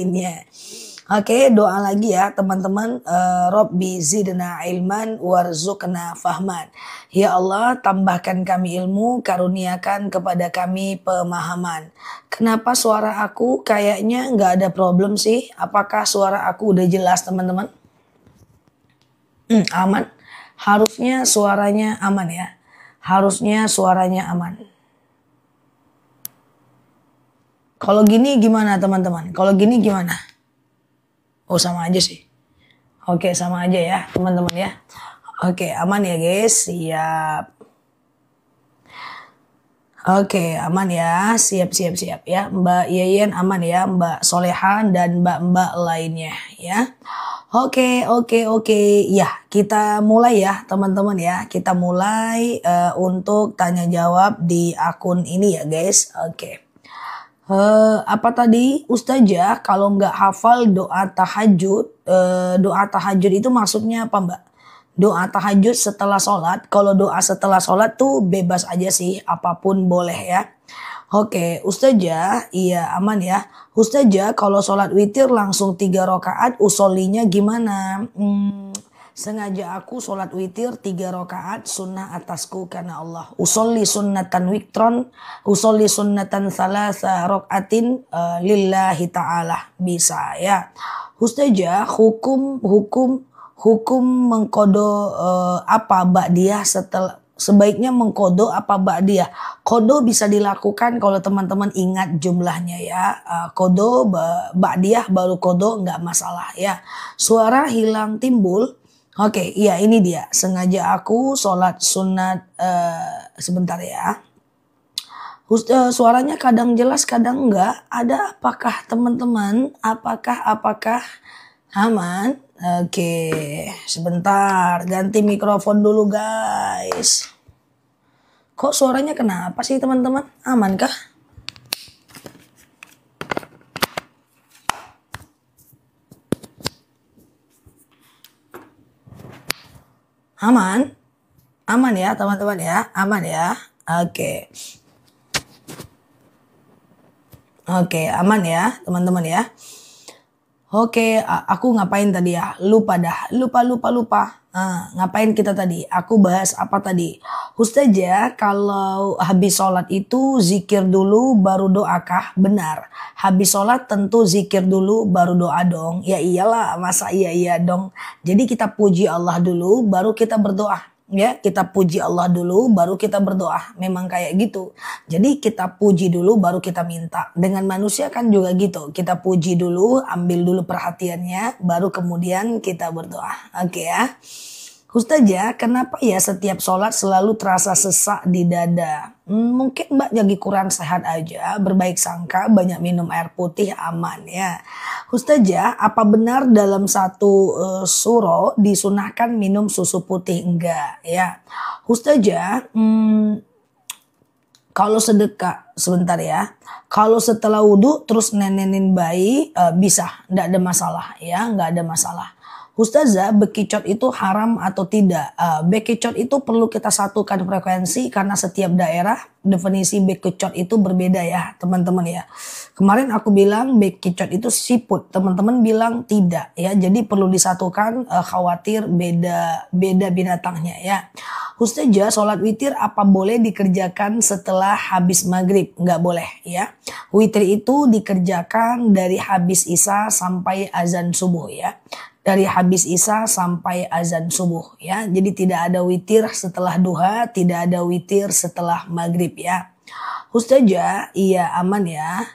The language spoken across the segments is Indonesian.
lainnya. Oke, doa lagi ya teman-teman. Robbi zidna ilman warzuqna fahman. Ya Allah, tambahkan kami ilmu, karuniakan kepada kami pemahaman. Kenapa suara aku kayaknya nggak ada problem sih? Apakah suara aku udah jelas teman-teman? Aman. Harusnya suaranya aman ya. Harusnya suaranya aman. Kalau gini gimana teman-teman? Kalau gini gimana? Oh sama aja sih. Oke sama aja ya teman-teman ya. Oke aman ya guys. Siap. Oke aman ya. Siap ya. Mbak Yeyen aman ya. Mbak Solehan dan mbak-mbak lainnya ya. Oke. Ya kita mulai ya teman-teman ya. Kita mulai untuk tanya jawab di akun ini ya guys. Oke. Apa tadi Ustazah kalau nggak hafal doa tahajud, doa tahajud itu maksudnya apa Mbak? Doa tahajud setelah sholat, kalau doa setelah sholat tuh bebas aja sih, apapun boleh ya. Oke, Ustazah, iya aman ya. Ustazah kalau sholat witir langsung 3 rakaat, usolinya gimana? Sengaja aku sholat witir 3 rakaat sunnah atasku karena Allah. Usolli sunnatan witron, usolli sunnatan salasa rakaatin lillahi ta'ala. Bisa ya. Ustazah hukum mengkodo apa ba'diyah setelah sebaiknya mengkodo apa ba'diyah. Kodo bisa dilakukan kalau teman-teman ingat jumlahnya ya. Kodo ba'diyah baru kodo nggak masalah ya. Suara hilang timbul. Oke, iya ini dia. Sengaja aku sholat sunat sebentar ya. Suaranya kadang jelas, kadang enggak. Ada apakah teman-teman? Apakah aman? Oke, sebentar. Ganti mikrofon dulu guys. Kok suaranya kenapa sih teman-teman? Aman kah? Aman ya teman-teman ya, aman ya. Oke, aman ya teman-teman ya. Oke, aku ngapain tadi ya? Lupa. Ngapain kita tadi? Aku bahas apa tadi? Ustazah, kalau habis sholat itu zikir dulu baru doakah? Benar. Habis sholat tentu zikir dulu baru doa dong. Ya iyalah, masa iya dong. Jadi kita puji Allah dulu baru kita berdoa. Ya, kita puji Allah dulu baru kita berdoa. Memang kayak gitu. Jadi kita puji dulu baru kita minta. Dengan manusia kan juga gitu. Kita puji dulu, ambil dulu perhatiannya, baru kemudian kita berdoa. Oke ya. Ustazah, kenapa ya setiap sholat selalu terasa sesak di dada? Mungkin Mbak lagi kurang sehat aja, berbaik sangka, banyak minum air putih, aman ya. Ustazah, apa benar dalam satu suro disunahkan minum susu putih? Enggak ya. Ustazah, kalau sedekah, sebentar ya. Kalau setelah wudhu terus nenenin bayi, bisa, enggak ada masalah ya, enggak ada masalah. Ustazah, bekicot itu haram atau tidak? Bekicot itu perlu kita satukan frekuensi karena setiap daerah definisi bekicot itu berbeda ya teman-teman ya. Kemarin aku bilang bekicot itu siput, teman-teman bilang tidak ya. Jadi perlu disatukan, khawatir beda binatangnya ya. Ustazah, sholat witir apa boleh dikerjakan setelah habis maghrib? Nggak boleh ya. Witir itu dikerjakan dari habis isya sampai azan subuh ya. Dari habis isya sampai azan subuh ya. Jadi tidak ada witir setelah duha, tidak ada witir setelah maghrib ya. Ustazah, iya aman ya.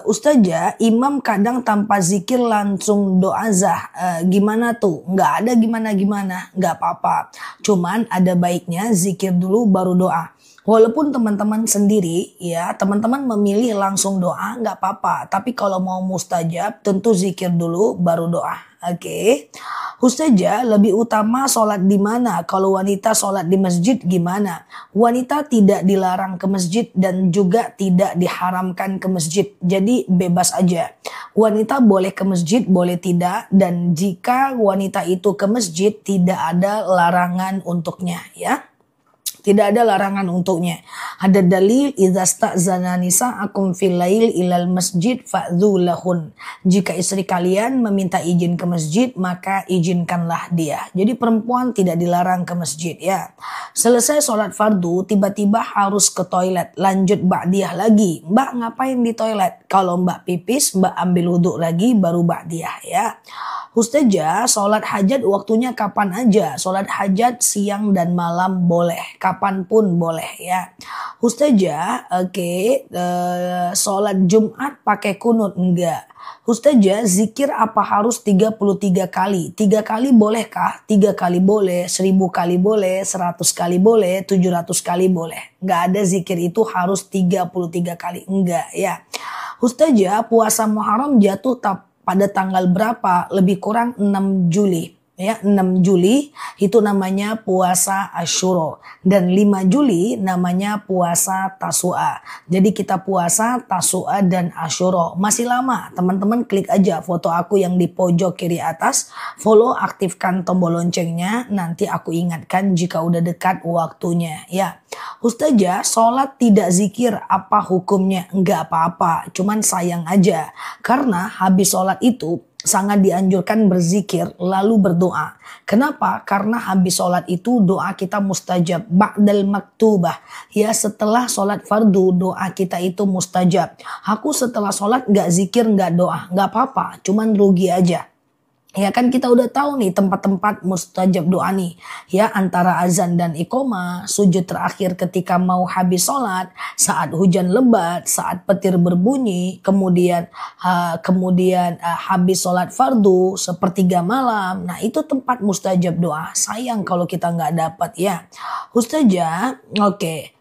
Ustazah, imam kadang tanpa zikir langsung doa zah. Gimana tuh? Nggak ada gimana-gimana, nggak apa-apa. Cuman ada baiknya zikir dulu baru doa. Walaupun teman-teman sendiri ya, teman-teman memilih langsung doa nggak apa-apa. Tapi kalau mau mustajab tentu zikir dulu baru doa. Oke. Ustazah, lebih utama sholat di mana? Kalau wanita sholat di masjid gimana? Wanita tidak dilarang ke masjid dan juga tidak diharamkan ke masjid. Jadi bebas aja. Wanita boleh ke masjid, boleh tidak. Dan jika wanita itu ke masjid tidak ada larangan untuknya ya. Tidak ada larangan untuknya. Ada dalil idza sta'zana nisa'akum fil lail ilal masjid fa'dzu lahun. Jika istri kalian meminta izin ke masjid, maka izinkanlah dia. Jadi perempuan tidak dilarang ke masjid ya. Selesai sholat fardu, tiba-tiba harus ke toilet, lanjut ba'diyah lagi. Mbak ngapain di toilet? Kalau mbak pipis, mbak ambil wudhu lagi baru ba'diyah ya. Ustazah, sholat hajat waktunya kapan aja. Sholat hajat siang dan malam boleh. Kapanpun boleh ya. Ustazah, sholat Jumat pakai kunut enggak? Ustazah, zikir apa harus 33 kali? 3 kali bolehkah? 3 kali boleh, 1000 kali boleh, 100 kali boleh, 700 kali boleh. Enggak ada zikir itu harus 33 kali. Enggak ya. Ustazah, puasa Muharram jatuh pada tanggal berapa? Lebih kurang 6 Juli. Ya, 6 Juli itu namanya puasa Asyura dan 5 Juli namanya puasa Tasua. Jadi kita puasa Tasua dan Asyura. Masih lama, teman-teman klik aja foto aku yang di pojok kiri atas, follow, aktifkan tombol loncengnya, nanti aku ingatkan jika udah dekat waktunya ya. Ustazah, sholat tidak zikir apa hukumnya? Enggak apa-apa, cuman sayang aja karena habis sholat itu sangat dianjurkan berzikir lalu berdoa. Kenapa? Karena habis sholat itu doa kita mustajab. Ba'dal maktubah. Ya, setelah sholat fardu doa kita itu mustajab. Aku setelah sholat gak zikir gak doa. Gak apa-apa, cuman rugi aja. Ya kan kita udah tahu nih tempat-tempat mustajab doa nih. Ya, antara azan dan iqomah, sujud terakhir ketika mau habis sholat, saat hujan lebat, saat petir berbunyi, kemudian habis sholat fardu, sepertiga malam. Nah itu tempat mustajab doa. Sayang kalau kita nggak dapat ya. Ustazah, oke.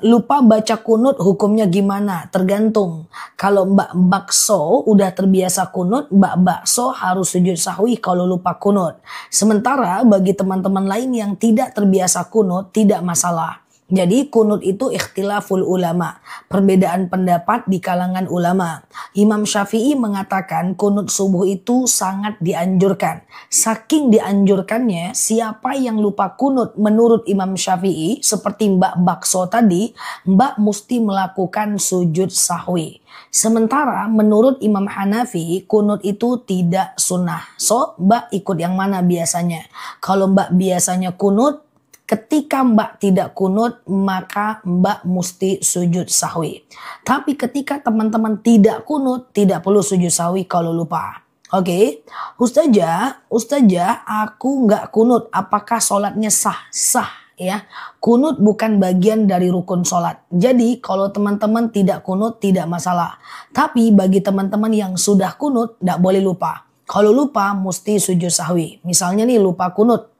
Lupa baca kunut hukumnya gimana? Tergantung. Kalau mbak bakso udah terbiasa kunut, mbak bakso harus sujud sahwi kalau lupa kunut. Sementara bagi teman-teman lain yang tidak terbiasa kunut, tidak masalah. Jadi kunut itu ikhtilaful ulama, perbedaan pendapat di kalangan ulama. Imam Syafi'i mengatakan kunut subuh itu sangat dianjurkan. Saking dianjurkannya, siapa yang lupa kunut menurut Imam Syafi'i, seperti Mbak Bakso tadi, Mbak mesti melakukan sujud sahwi. Sementara menurut Imam Hanafi, kunut itu tidak sunnah. So, Mbak ikut yang mana biasanya? Kalau Mbak biasanya kunut, ketika Mbak tidak kunut, maka Mbak mesti sujud sahwi. Tapi ketika teman-teman tidak kunut, tidak perlu sujud sahwi kalau lupa. Oke, Ustazah, aku nggak kunut. Apakah sholatnya sah? Sah ya. Kunut bukan bagian dari rukun sholat. Jadi kalau teman-teman tidak kunut, tidak masalah. Tapi bagi teman-teman yang sudah kunut, nggak boleh lupa. Kalau lupa, mesti sujud sahwi. Misalnya nih lupa kunut.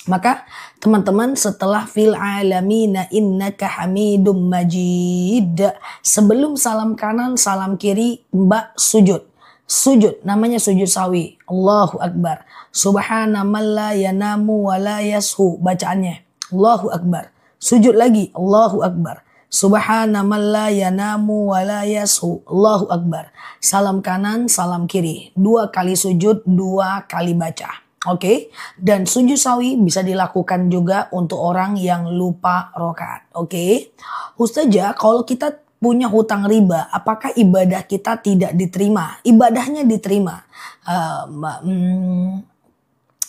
Maka teman-teman setelah fil alamina innaka hamidum majid, sebelum salam kanan salam kiri Mbak sujud. Sujud namanya sujud sahwi. Allahu Akbar. Subhana man la yanamu wa la yashu. Bacaannya Allahu Akbar. Sujud lagi Allahu Akbar. Subhana man la yanamu wa la yashu. Allahu Akbar. Salam kanan salam kiri. 2 kali sujud, 2 kali baca. Oke, dan sujud sahwi bisa dilakukan juga untuk orang yang lupa rokaat. Oke, Ustazah, kalau kita punya hutang riba, apakah ibadah kita tidak diterima? Ibadahnya diterima.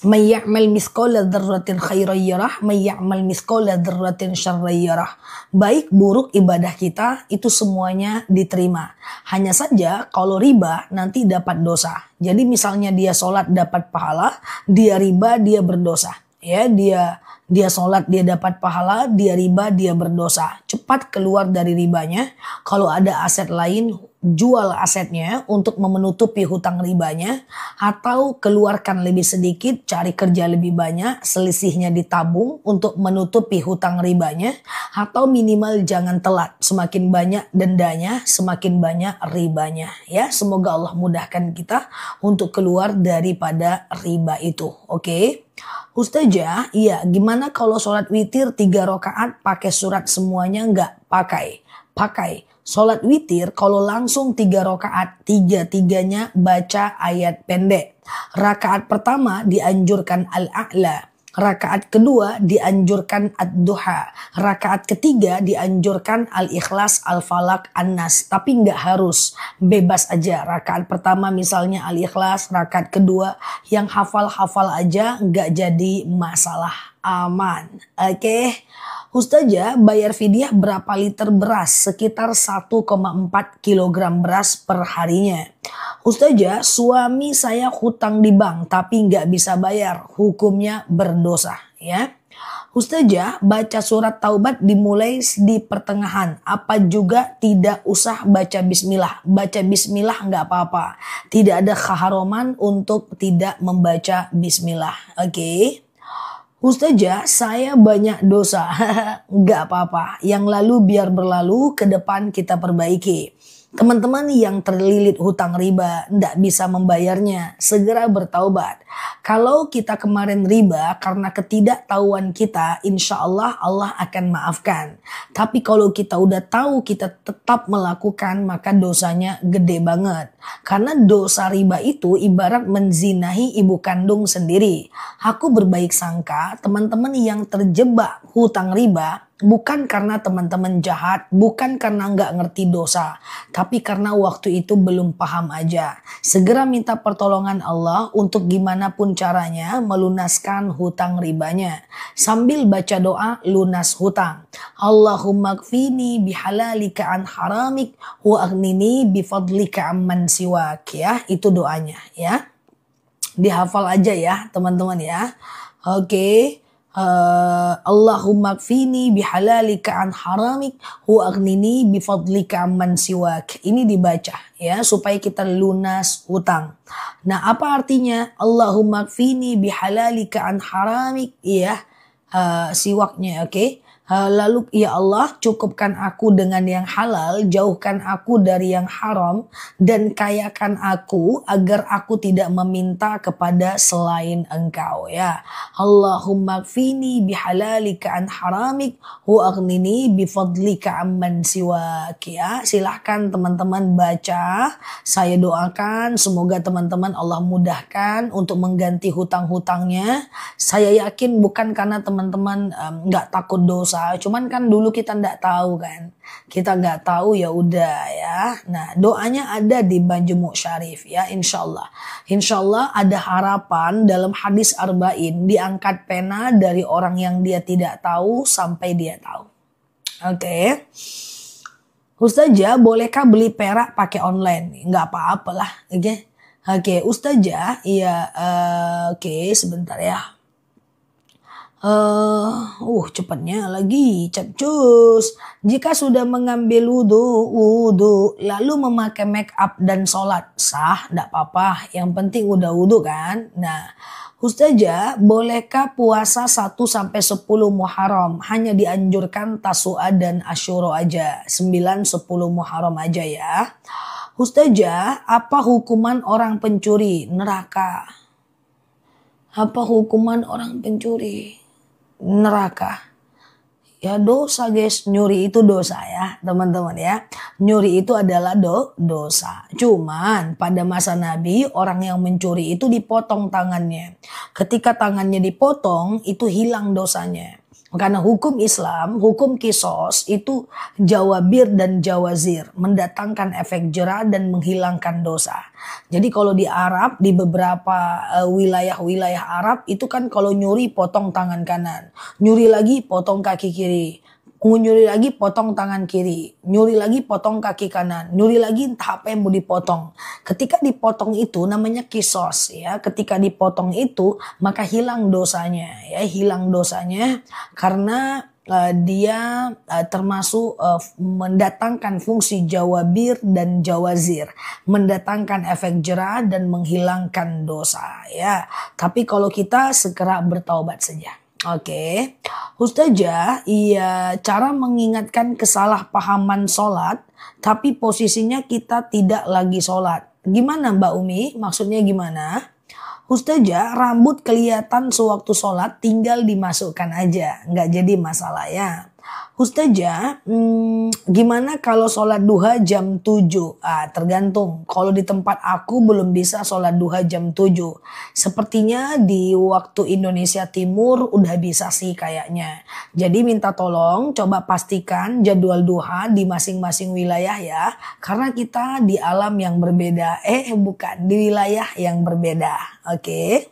Mayya'mal misqala dzarratin khairan yarah, mayya'mal misqala dzarratin syarran yarah. Baik buruk ibadah kita itu semuanya diterima. Hanya saja kalau riba nanti dapat dosa. Jadi misalnya dia sholat dapat pahala, dia riba dia berdosa. Ya, dia sholat dia dapat pahala, dia riba dia berdosa. Cepat keluar dari ribanya. Kalau ada aset lain, jual asetnya untuk menutupi hutang ribanya, atau keluarkan lebih sedikit, cari kerja lebih banyak, selisihnya ditabung untuk menutupi hutang ribanya, atau minimal jangan telat. Semakin banyak dendanya, semakin banyak ribanya. Ya, semoga Allah mudahkan kita untuk keluar daripada riba itu. Oke. Ustazah, iya, gimana kalau sholat witir 3 rakaat pakai surat semuanya? Enggak, pakai. Sholat witir kalau langsung 3 rakaat, 3-3-nya baca ayat pendek. Rakaat pertama dianjurkan al-a'la. Rakaat kedua dianjurkan ad-duha. Rakaat ketiga dianjurkan al-ikhlas, al-falak, an-nas. Tapi nggak harus, bebas aja. Rakaat pertama misalnya al-ikhlas, rakaat kedua yang hafal-hafal aja nggak jadi masalah. Aman. Oke. Ustazah bayar fidyah berapa liter beras? Sekitar 1,4 kilogram beras per harinya. Ustazah, suami saya hutang di bank tapi nggak bisa bayar, hukumnya berdosa ya. Ustazah, baca surat taubat dimulai di pertengahan, apa juga tidak usah baca bismillah? Baca bismillah nggak apa-apa, tidak ada keharuman untuk tidak membaca bismillah. Oke. Ustazah, saya banyak dosa. Nggak apa-apa, yang lalu biar berlalu, ke depan kita perbaiki. Teman-teman yang terlilit hutang riba, tidak bisa membayarnya, segera bertaubat. Kalau kita kemarin riba karena ketidaktahuan kita, insya Allah Allah akan maafkan. Tapi kalau kita udah tahu kita tetap melakukan, maka dosanya gede banget. Karena dosa riba itu ibarat menzinahi ibu kandung sendiri. Aku berbaik sangka teman-teman yang terjebak hutang riba, bukan karena teman-teman jahat, bukan karena nggak ngerti dosa, tapi karena waktu itu belum paham aja. Segera minta pertolongan Allah untuk gimana pun caranya melunaskan hutang ribanya. Sambil baca doa lunas hutang. Allahumma kfini bihalalika an haramik wa aghnini bifadlika amman siwak. Ya, itu doanya ya. Dihafal aja ya teman-teman ya. Oke. Allahumma kfini bihalalika an haramik wa aghnini bifadlika amman siwak. Ini dibaca ya supaya kita lunas hutang. Nah, apa artinya Allahumma kfini bihalalika an haramik? Ya, siwaknya oke. Lalu ya Allah cukupkan aku dengan yang halal, jauhkan aku dari yang haram, dan kayakan aku agar aku tidak meminta kepada selain engkau ya. Allahumma kfini bihalalika an haramik wa aghnini bifadlika amman siwak ya. Silahkan teman-teman baca, saya doakan semoga teman-teman Allah mudahkan untuk mengganti hutang-hutangnya. Saya yakin bukan karena teman-teman nggak takut dosa, cuman kan dulu kita nggak tahu kan, kita nggak tahu ya udah ya. Nah, doanya ada di Majmu' Syarif ya, insyaallah. Insyaallah ada harapan dalam hadis arba'in, diangkat pena dari orang yang dia tidak tahu sampai dia tahu. Oke. Ustazah, bolehkah beli perak pakai online? Nggak apa-apa lah, oke. Oke, Ustazah, iya, oke, sebentar ya. Cepatnya lagi, capcus. Jika sudah mengambil wudhu, lalu memakai make up dan sholat, sah, tidak apa-apa. Yang penting udah wudhu kan. Nah, Ustazah, bolehkah puasa 1-10 Muharram? Hanya dianjurkan Tasu'a dan Asyura aja. 9-10 Muharram aja ya. Ustazah, apa hukuman orang pencuri? Neraka. Apa hukuman orang pencuri? Neraka. Ya dosa guys, nyuri itu dosa ya teman-teman ya. Nyuri itu adalah dosa. Cuman pada masa Nabi orang yang mencuri itu dipotong tangannya. Ketika tangannya dipotong itu hilang dosanya. Karena hukum Islam, hukum kisos itu jawabir dan jawazir, mendatangkan efek jera dan menghilangkan dosa. Jadi kalau di Arab, di beberapa wilayah-wilayah Arab itu kan kalau nyuri potong tangan kanan, nyuri lagi potong kaki kiri, nyuri lagi potong tangan kiri, nyuri lagi potong kaki kanan, nyuri lagi entah apa yang mau dipotong. Ketika dipotong itu namanya kisos ya. Ketika dipotong itu maka hilang dosanya ya, hilang dosanya karena dia termasuk mendatangkan fungsi jawabir dan jawazir, mendatangkan efek jera dan menghilangkan dosa ya. Tapi kalau kita segera bertaubat saja. Oke, Ustazah, iya, cara mengingatkan kesalahpahaman sholat, tapi posisinya kita tidak lagi sholat. Gimana Mbak Umi? Maksudnya gimana? Ustazah, rambut kelihatan sewaktu sholat tinggal dimasukkan aja, nggak jadi masalah ya. Ustazah, gimana kalau sholat duha jam 7? Tergantung. Kalau di tempat aku belum bisa sholat duha jam 7. Sepertinya di waktu Indonesia Timur udah bisa sih kayaknya. Jadi minta tolong coba pastikan jadwal duha di masing-masing wilayah ya. Karena kita di alam yang berbeda. Bukan, di wilayah yang berbeda. Oke.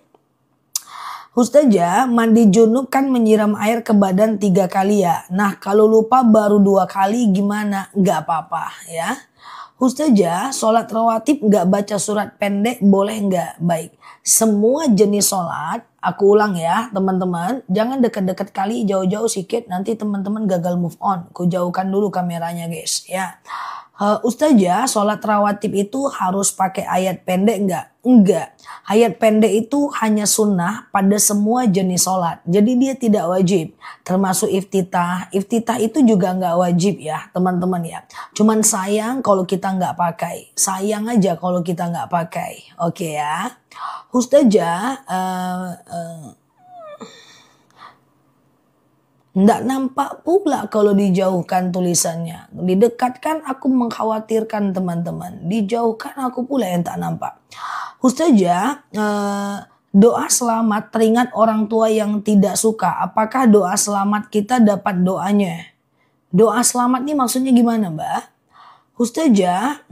Ustazah, mandi junub kan menyiram air ke badan 3 kali ya. Nah kalau lupa baru 2 kali gimana? Gak apa-apa ya. Ustazah, sholat rawatib gak baca surat pendek boleh gak? Baik, semua jenis sholat, aku ulang ya teman-teman. Jangan deket-deket kali, jauh-jauh sikit, nanti teman-teman gagal move on. Ku jauhkan dulu kameranya guys ya. Ustazah, sholat rawatib itu harus pakai ayat pendek enggak? Enggak. Ayat pendek itu hanya sunnah pada semua jenis sholat. Jadi dia tidak wajib. Termasuk iftitah. Iftitah itu juga enggak wajib ya teman-teman ya. Cuman sayang kalau kita enggak pakai. Sayang aja kalau kita enggak pakai. Oke ya. Ustazah, nggak nampak pula kalau dijauhkan tulisannya. Didekatkan aku mengkhawatirkan teman-teman. Dijauhkan aku pula yang tak nampak. Ustazah, doa selamat teringat orang tua yang tidak suka. Apakah doa selamat kita dapat doanya? Doa selamat ini maksudnya gimana Mbak? Ustazah,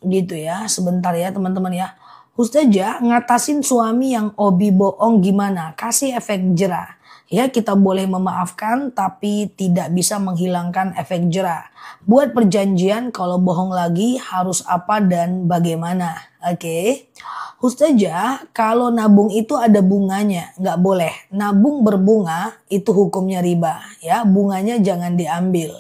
gitu ya. Sebentar ya teman-teman ya. Ustazah, ngatasin suami yang hobi bohong gimana? Kasih efek jerah. Ya kita boleh memaafkan tapi tidak bisa menghilangkan efek jerah. Buat perjanjian kalau bohong lagi harus apa dan bagaimana. Oke. Ustazah, kalau nabung itu ada bunganya. Nggak boleh. Nabung berbunga itu hukumnya riba. Ya, bunganya jangan diambil.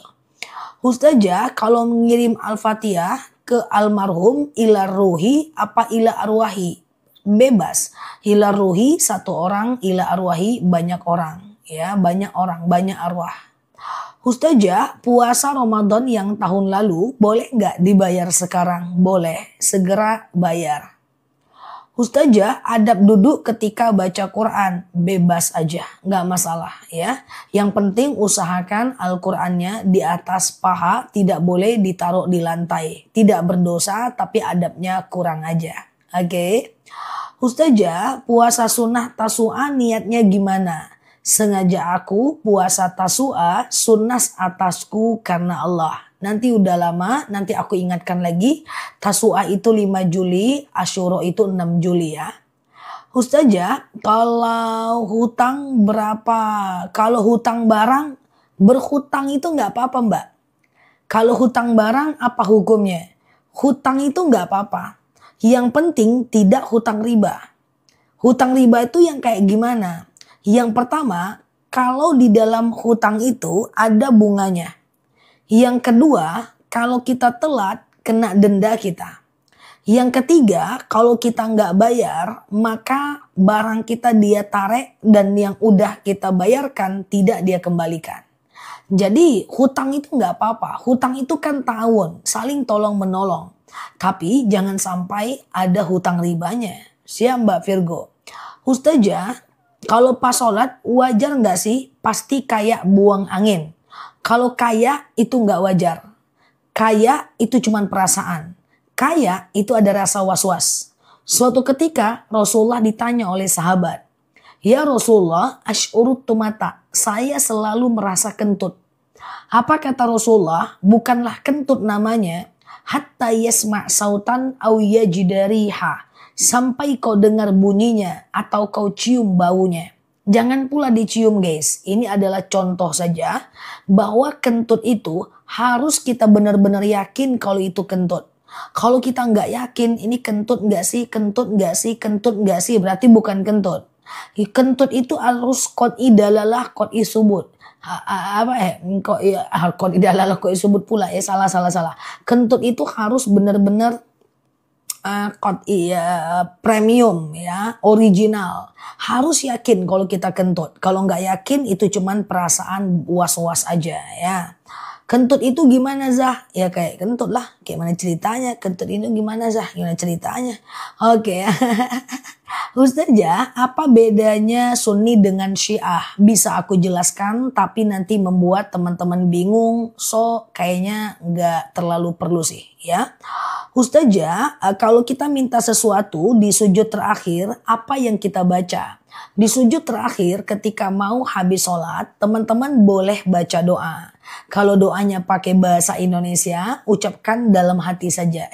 Ustazah, kalau mengirim Al-Fatihah ke almarhum ila ruhi apa ila arwahi? Bebas. Ila ruhi 1 orang, ila arwahi banyak orang. Ya, banyak orang, banyak arwah. Ustazah, puasa Ramadan yang tahun lalu boleh nggak dibayar sekarang? Boleh, segera bayar. Ustazah, adab duduk ketika baca Quran, bebas aja, nggak masalah ya. Yang penting usahakan Al-Qurannya di atas paha, tidak boleh ditaruh di lantai. Tidak berdosa tapi adabnya kurang aja. Oke. Ustazah, puasa sunnah tasu'a niatnya gimana? Sengaja aku puasa tasu'a sunnah atasku karena Allah. Nanti udah lama, nanti aku ingatkan lagi. Tasu'a itu 5 Juli, Asyura itu 6 Juli ya. Ustazah, kalau hutang berapa? Kalau hutang barang, berhutang itu nggak apa-apa Mbak. Kalau hutang barang apa hukumnya? Hutang itu nggak apa-apa. Yang penting tidak hutang riba. Hutang riba itu yang kayak gimana? Yang pertama, kalau di dalam hutang itu ada bunganya. Yang kedua, kalau kita telat kena denda kita. Yang ketiga, kalau kita nggak bayar, maka barang kita dia tarik dan yang udah kita bayarkan tidak dia kembalikan. Jadi hutang itu nggak apa-apa. Hutang itu kan ta'awun, saling tolong menolong. Tapi jangan sampai ada hutang ribanya. Siap Mbak Virgo. Ustazah, kalau pas sholat wajar nggak sih? Pasti kayak buang angin. Kalau kaya itu nggak wajar. Kaya itu cuma perasaan. Kaya itu ada rasa was-was. Suatu ketika Rasulullah ditanya oleh sahabat. Ya Rasulullah, asy'urut tumata. Saya selalu merasa kentut. Apa kata Rasulullah? Bukanlah kentut namanya. Hatta yasma' sautan aw yajidariha. Sampai kau dengar bunyinya atau kau cium baunya. Jangan pula dicium guys. Ini adalah contoh saja bahwa kentut itu harus kita benar-benar yakin kalau itu kentut. Kalau kita nggak yakin ini kentut nggak sih, kentut nggak sih, kentut nggak sih, berarti bukan kentut. Kentut itu harus qot'i dalalah, qot'i subut. Qot'i dalalah, qot'i subut pula ya, salah. Kentut itu harus benar-benar premium ya, original. Harus yakin kalau kita kentut. Kalau nggak yakin itu cuman perasaan was-was aja ya. Kentut itu gimana Zah? Ya kayak kentut lah. Kayak mana ceritanya? Kentut itu gimana Zah? Gimana ceritanya? Oke. Ustazah, apa bedanya Sunni dengan Syiah? Bisa aku jelaskan, tapi nanti membuat teman-teman bingung. So, kayaknya nggak terlalu perlu sih, ya. Ustazah, kalau kita minta sesuatu di sujud terakhir, apa yang kita baca? Di sujud terakhir ketika mau habis sholat, teman-teman boleh baca doa. Kalau doanya pakai bahasa Indonesia, ucapkan dalam hati saja.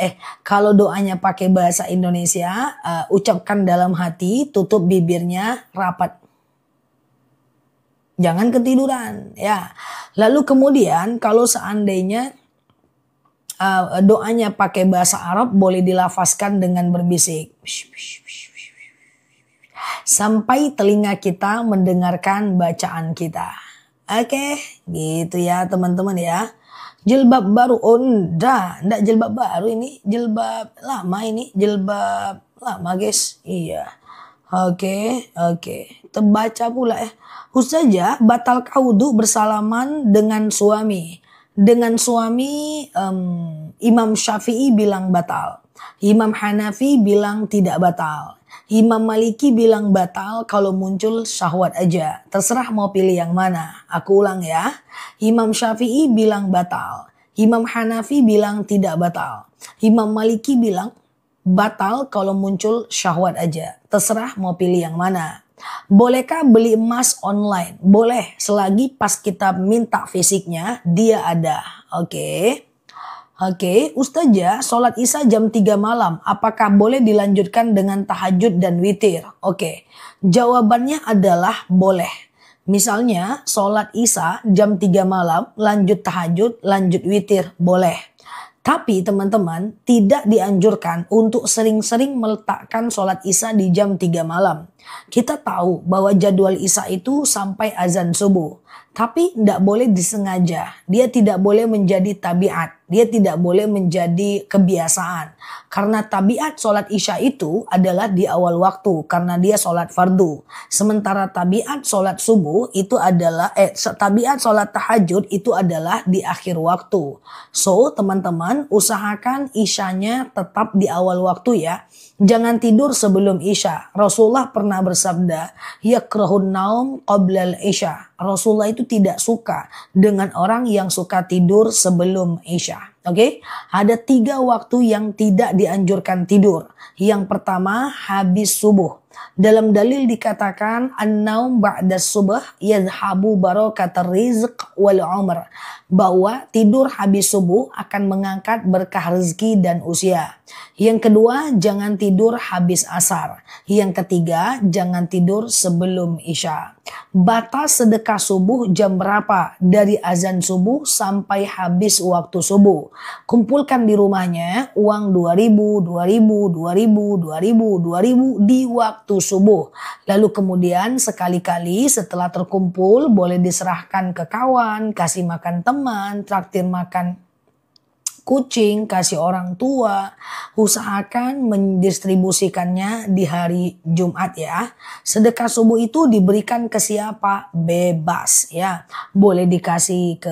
Kalau doanya pakai bahasa Indonesia, ucapkan dalam hati, tutup bibirnya rapat. Jangan ketiduran, ya. Lalu kemudian kalau seandainya doanya pakai bahasa Arab, boleh dilafazkan dengan berbisik. Sampai telinga kita mendengarkan bacaan kita. Oke, gitu ya teman-teman ya. Jilbab baru, oh enggak jilbab baru ini, jilbab lama ini, jilbab lama guys. Iya. Oke. Terbaca pula ya. Ustazah, batalkah wudu bersalaman dengan suami? Dengan suami Imam Syafi'i bilang batal. Imam Hanafi bilang tidak batal. Imam Maliki bilang batal kalau muncul syahwat aja. Terserah mau pilih yang mana. Aku ulang ya. Imam Syafi'i bilang batal. Imam Hanafi bilang tidak batal. Imam Maliki bilang batal kalau muncul syahwat aja. Terserah mau pilih yang mana. Bolehkah beli emas online? Boleh, selagi pas kita minta fisiknya dia ada. Oke, Ustazah, sholat isya jam 3 malam, apakah boleh dilanjutkan dengan tahajud dan witir? Oke, jawabannya adalah boleh. Misalnya, sholat isya jam 3 malam, lanjut tahajud, lanjut witir, boleh. Tapi teman-teman, tidak dianjurkan untuk sering-sering meletakkan sholat isya di jam 3 malam. Kita tahu bahwa jadwal isya itu sampai azan subuh. Tapi tidak boleh disengaja. Dia tidak boleh menjadi tabiat. Dia tidak boleh menjadi kebiasaan. Karena tabiat sholat isya itu adalah di awal waktu. Karena dia sholat fardu. Sementara tabiat sholat subuh itu adalah, tabiat sholat tahajud itu adalah di akhir waktu. So teman-teman usahakan isyanya tetap di awal waktu ya. Jangan tidur sebelum isya. Rasulullah pernah bersabda, yakrahun naum qoblal isya. Rasulullah itu tidak suka dengan orang yang suka tidur sebelum isya. Oke, ada 3 waktu yang tidak dianjurkan tidur. Yang pertama, habis subuh. Dalam dalil dikatakan an-naum ba'da subuh yadhabu barakatar rizq wal umr, bahwa tidur habis subuh akan mengangkat berkah rezeki dan usia. Yang kedua, jangan tidur habis asar. Yang ketiga, jangan tidur sebelum isya. Batas sedekah subuh jam berapa? Dari azan subuh sampai habis waktu subuh. Kumpulkan di rumahnya uang 2.000, 2.000, 2.000, 2.000, 2.000 di waktu subuh. Lalu kemudian sekali-kali setelah terkumpul boleh diserahkan ke kawan, kasih makan teman, traktir makan kucing, kasih orang tua. Usahakan mendistribusikannya di hari Jumat ya. Sedekah subuh itu diberikan ke siapa? Bebas ya. Boleh dikasih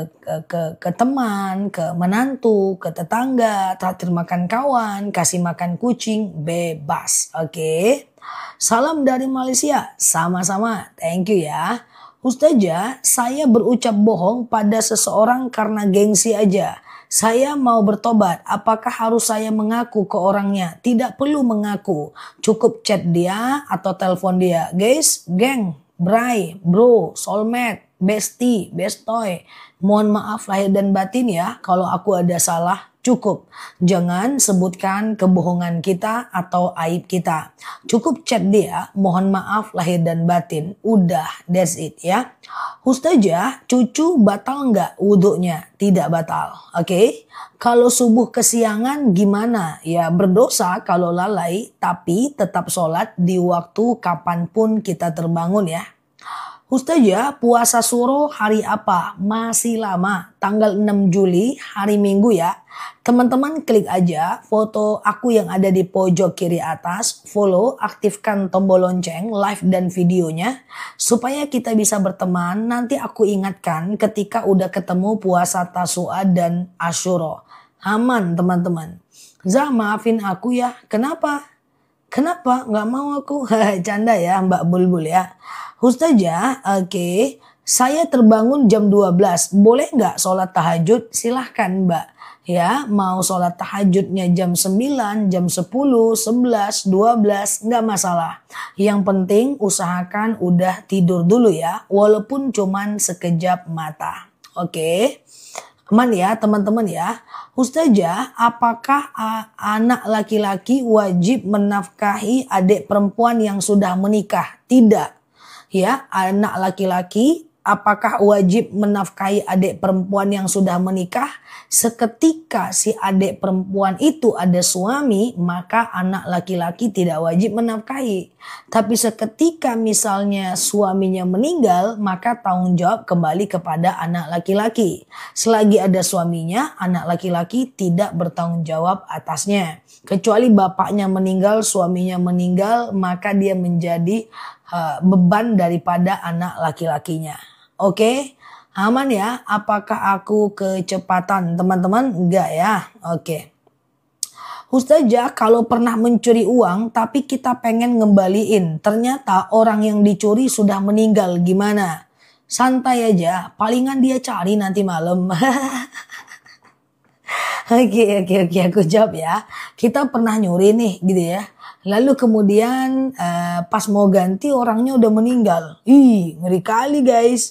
ke teman, ke menantu, ke tetangga, traktir makan kawan, kasih makan kucing, bebas. Oke. Salam dari Malaysia. Sama-sama. Thank you ya. Ustazah, saya berucap bohong pada seseorang karena gengsi aja. Saya mau bertobat, apakah harus saya mengaku ke orangnya? Tidak perlu mengaku, cukup chat dia atau telepon dia. Guys, geng, bray, bro, soulmate, bestie, bestoy. Mohon maaf lahir dan batin ya kalau aku ada salah. Cukup, jangan sebutkan kebohongan kita atau aib kita. Cukup chat dia, mohon maaf lahir dan batin. Udah, that's it ya. Ustazah, cucu batal nggak wudhunya? Tidak batal, oke? Kalau subuh kesiangan gimana? Ya berdosa kalau lalai, tapi tetap sholat di waktu kapanpun kita terbangun ya. Ustazah, puasa Suro hari apa? Masih lama, tanggal 6 Juli, hari Minggu ya. Teman-teman klik aja foto aku yang ada di pojok kiri atas, follow, aktifkan tombol lonceng, live dan videonya, supaya kita bisa berteman. Nanti aku ingatkan ketika udah ketemu puasa Tasu'a dan Asyura. Aman teman-teman. Zah, maafin aku ya, kenapa? Kenapa? Nggak mau aku. Canda ya Mbak Bulbul ya. Ustazah, oke. Saya terbangun jam 12. Boleh nggak sholat tahajud? Silahkan Mbak. Ya, mau sholat tahajudnya jam 9, jam 10, 11, 12, nggak masalah. Yang penting usahakan udah tidur dulu ya. Walaupun cuman sekejap mata. Oke. Aman ya teman-teman ya. Ustazah, apakah anak laki-laki wajib menafkahi adik perempuan yang sudah menikah? Tidak. Ya, anak laki-laki apakah wajib menafkahi adik perempuan yang sudah menikah? Seketika si adik perempuan itu ada suami, maka anak laki-laki tidak wajib menafkahi. Tapi seketika misalnya suaminya meninggal, maka tanggung jawab kembali kepada anak laki-laki. Selagi ada suaminya, anak laki-laki tidak bertanggung jawab atasnya. Kecuali bapaknya meninggal, suaminya meninggal, maka dia menjadi beban daripada anak laki-lakinya. Oke, aman ya? Apakah aku kecepatan teman-teman? Enggak ya? Oke. Ustazah, kalau pernah mencuri uang tapi kita pengen ngembaliin, ternyata orang yang dicuri sudah meninggal, gimana? Santai aja, palingan dia cari nanti malam. Oke, aku jawab ya. Kita pernah nyuri nih gitu ya. Lalu kemudian pas mau ganti orangnya udah meninggal. Ih, ngeri kali guys.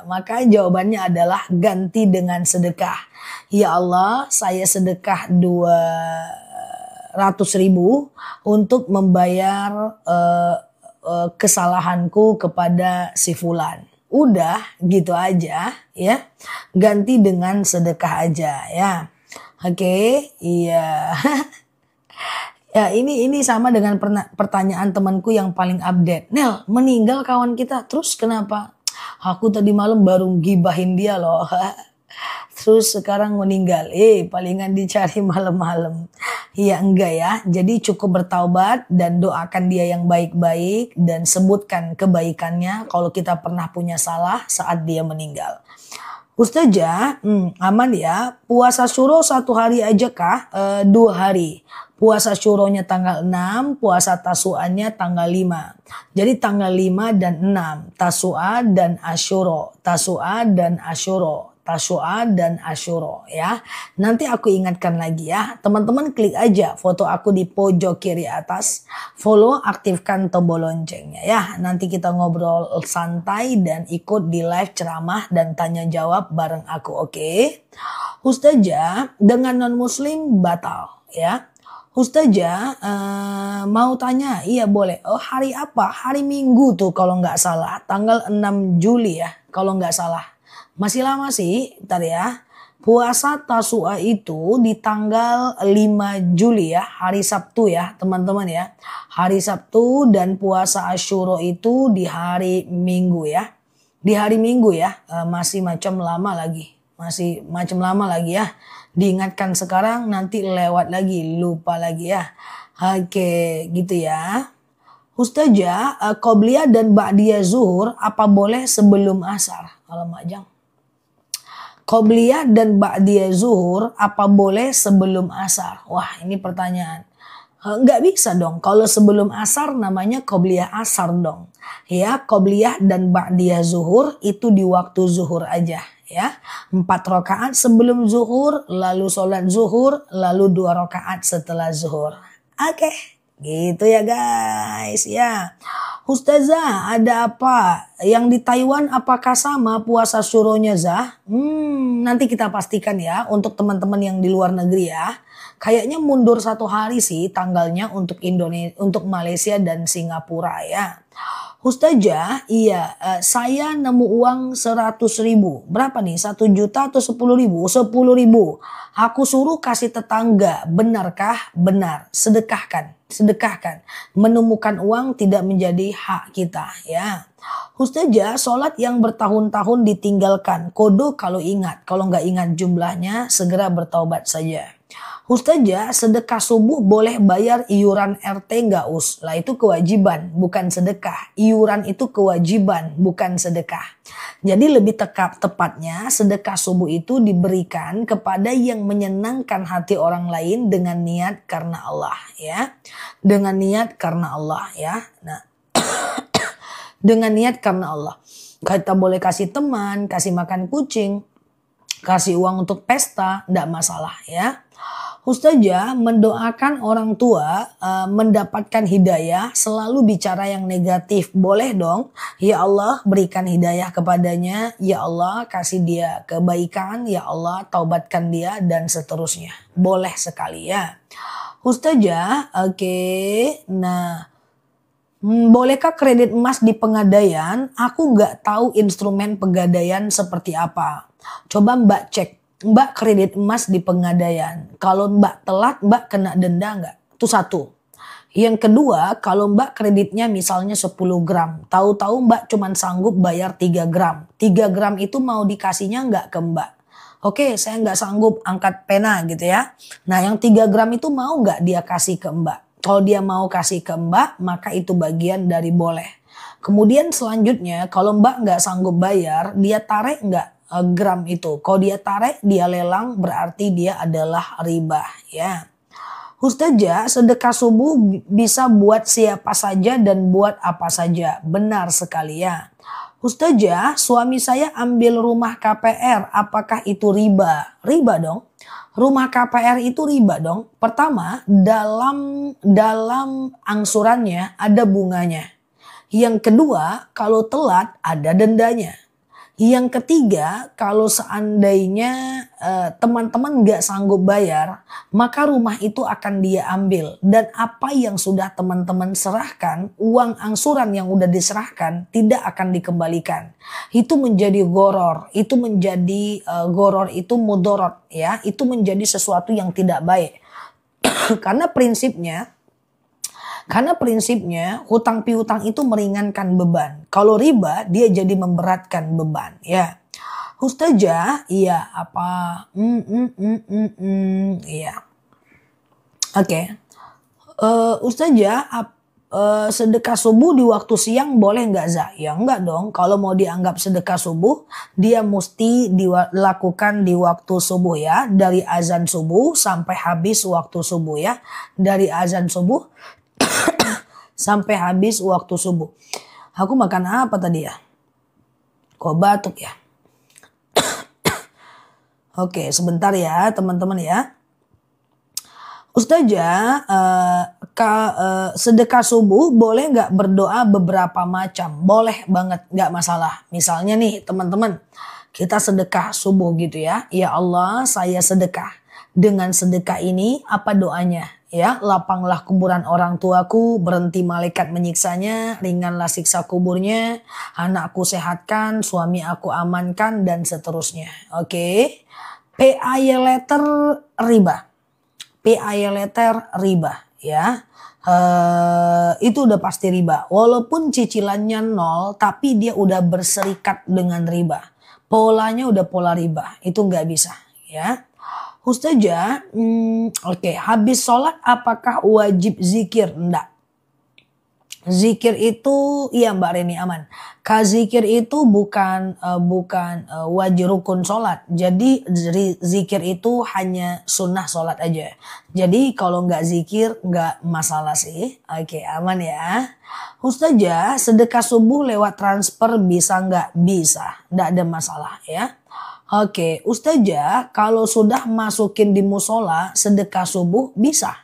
Maka jawabannya adalah ganti dengan sedekah. Ya Allah, saya sedekah 200.000 untuk membayar kesalahanku kepada si fulan. Udah gitu aja ya. Ganti dengan sedekah aja ya. Oke, iya. Ya ini sama dengan pertanyaan temanku yang paling update. Nel, meninggal kawan kita, terus kenapa? Aku tadi malam baru gibahin dia loh. Terus sekarang meninggal. Palingan dicari malam-malam. Iya enggak ya. Jadi cukup bertaubat dan doakan dia yang baik-baik. Dan sebutkan kebaikannya kalau kita pernah punya salah saat dia meninggal. Ustazah, aman ya. Puasa syuro 1 hari aja kah? 2 hari. Puasa syuronya tanggal 6, puasa tasuannya tanggal 5. Jadi tanggal 5 dan 6. Tasua dan asyuro. Tasua dan asyuro. Tasua dan asyuro ya. Nanti aku ingatkan lagi ya. Teman-teman klik aja foto aku di pojok kiri atas. Follow, aktifkan tombol loncengnya ya. Nanti kita ngobrol santai dan ikut di live ceramah dan tanya jawab bareng aku, oke? Ustazah, dengan non muslim batal ya. Ustazah, mau tanya, iya boleh. Oh, hari apa? Hari Minggu tuh kalau nggak salah. Tanggal 6 Juli ya kalau nggak salah. Masih lama sih, ntar ya. Puasa Tasua itu di tanggal 5 Juli ya, hari Sabtu ya teman-teman ya. Hari Sabtu dan puasa Asyuro itu di hari Minggu ya. Di hari Minggu ya, masih macam lama lagi. Masih macam lama lagi ya. Diingatkan sekarang nanti lewat lagi, lupa lagi ya. Oke, gitu ya. Ustazah, qobliyah dan ba'diyah zuhur apa boleh sebelum asar? Kalau majang. Qobliyah dan ba'diyah zuhur apa boleh sebelum asar? Wah, ini pertanyaan. Nggak bisa dong. Kalau sebelum asar namanya qobliyah asar dong. Ya, qobliyah dan ba'diyah zuhur itu di waktu zuhur aja. Ya, 4 rakaat sebelum zuhur, lalu sholat zuhur, lalu 2 rakaat setelah zuhur. Oke, gitu ya guys ya. Ustazah, ada apa? Yang di Taiwan apakah sama puasa syuronya Zah? Nanti kita pastikan ya untuk teman-teman yang di luar negeri ya. Kayaknya mundur 1 hari sih tanggalnya untuk Indonesia, untuk Malaysia dan Singapura ya. Ustazah, iya, saya nemu uang 100.000. Berapa nih? 1 juta atau 10.000? 10.000. Aku suruh kasih tetangga. Benarkah? Benar. Sedekahkan. Sedekahkan. Menemukan uang tidak menjadi hak kita ya. Ustazah, sholat yang bertahun-tahun ditinggalkan. Kodo kalau ingat. Kalau nggak ingat jumlahnya, segera bertaubat saja. Ustazah, sedekah subuh boleh bayar iuran RT nggak Us? Lah itu kewajiban, bukan sedekah. Iuran itu kewajiban, bukan sedekah. Jadi lebih tepatnya sedekah subuh itu diberikan kepada yang menyenangkan hati orang lain dengan niat karena Allah ya. Dengan niat karena Allah ya. Nah, dengan niat karena Allah. Kita boleh kasih teman, kasih makan kucing, kasih uang untuk pesta, enggak masalah ya. Ustazah, mendoakan orang tua mendapatkan hidayah selalu bicara yang negatif. Boleh dong? Ya Allah berikan hidayah kepadanya. Ya Allah kasih dia kebaikan. Ya Allah taubatkan dia dan seterusnya. Boleh sekali ya. Ustazah, oke. Nah, bolehkah kredit emas di Pegadaian? Aku nggak tahu instrumen Pegadaian seperti apa. Coba Mbak cek. Mbak kredit emas di Pegadaian. Kalau Mbak telat, Mbak kena denda nggak? Itu satu. Yang kedua, kalau Mbak kreditnya misalnya 10 gram. Tahu-tahu Mbak cuma sanggup bayar 3 gram. 3 gram itu mau dikasihnya nggak ke Mbak? Oke, saya nggak sanggup angkat pena gitu ya. Nah yang 3 gram itu mau nggak dia kasih ke Mbak? Kalau dia mau kasih ke Mbak, maka itu bagian dari boleh. Kemudian selanjutnya, kalau Mbak nggak sanggup bayar, dia tarik nggak gram itu? Kalau dia tarik, dia lelang, berarti dia adalah riba ya. Ustazah, sedekah subuh bisa buat siapa saja dan buat apa saja. Benar sekali ya. Ustazah, suami saya ambil rumah KPR, apakah itu riba? Riba dong. Rumah KPR itu riba dong. Pertama, dalam angsurannya ada bunganya. Yang kedua, kalau telat ada dendanya. Yang ketiga, kalau seandainya teman-teman nggak sanggup bayar, maka rumah itu akan dia ambil. Dan apa yang sudah teman-teman serahkan, uang angsuran yang udah diserahkan tidak akan dikembalikan. Itu menjadi goror, itu menjadi goror, itu mudorot ya, itu menjadi sesuatu yang tidak baik. Karena prinsipnya hutang piutang itu meringankan beban. Kalau riba dia jadi memberatkan beban ya. Ustazah, iya apa? Iya. Oke. Ustazah, sedekah subuh di waktu siang boleh nggak Za? Ya enggak dong. Kalau mau dianggap sedekah subuh, dia mesti dilakukan di waktu subuh ya. Dari azan subuh sampai habis waktu subuh ya. Dari azan subuh sampai habis waktu subuh. Aku makan apa tadi ya? Kok batuk ya? Oke, sebentar ya teman-teman ya. Ustazah, sedekah subuh boleh nggak berdoa beberapa macam? Boleh banget, nggak masalah. Misalnya nih teman-teman, kita sedekah subuh gitu ya. Ya Allah, saya sedekah. Dengan sedekah ini apa doanya? Ya, lapanglah kuburan orang tuaku, berhenti malaikat menyiksanya, ringanlah siksa kuburnya, anakku sehatkan, suami aku amankan, dan seterusnya. Oke. PAY letter riba. PAY letter riba ya. Itu udah pasti riba. Walaupun cicilannya 0, tapi dia udah berserikat dengan riba. Polanya udah pola riba. Itu nggak bisa ya. Ustazah, oke. Habis sholat apakah wajib zikir? Enggak. Zikir itu, iya Mbak Reni aman. Zikir itu bukan wajib rukun sholat. Jadi zikir itu hanya sunnah sholat aja. Jadi kalau nggak zikir nggak masalah sih. Oke aman ya. Ustazah, sedekah subuh lewat transfer bisa nggak? Bisa. Nggak ada masalah ya. Oke, Ustazah, kalau sudah masukin di musola sedekah subuh bisa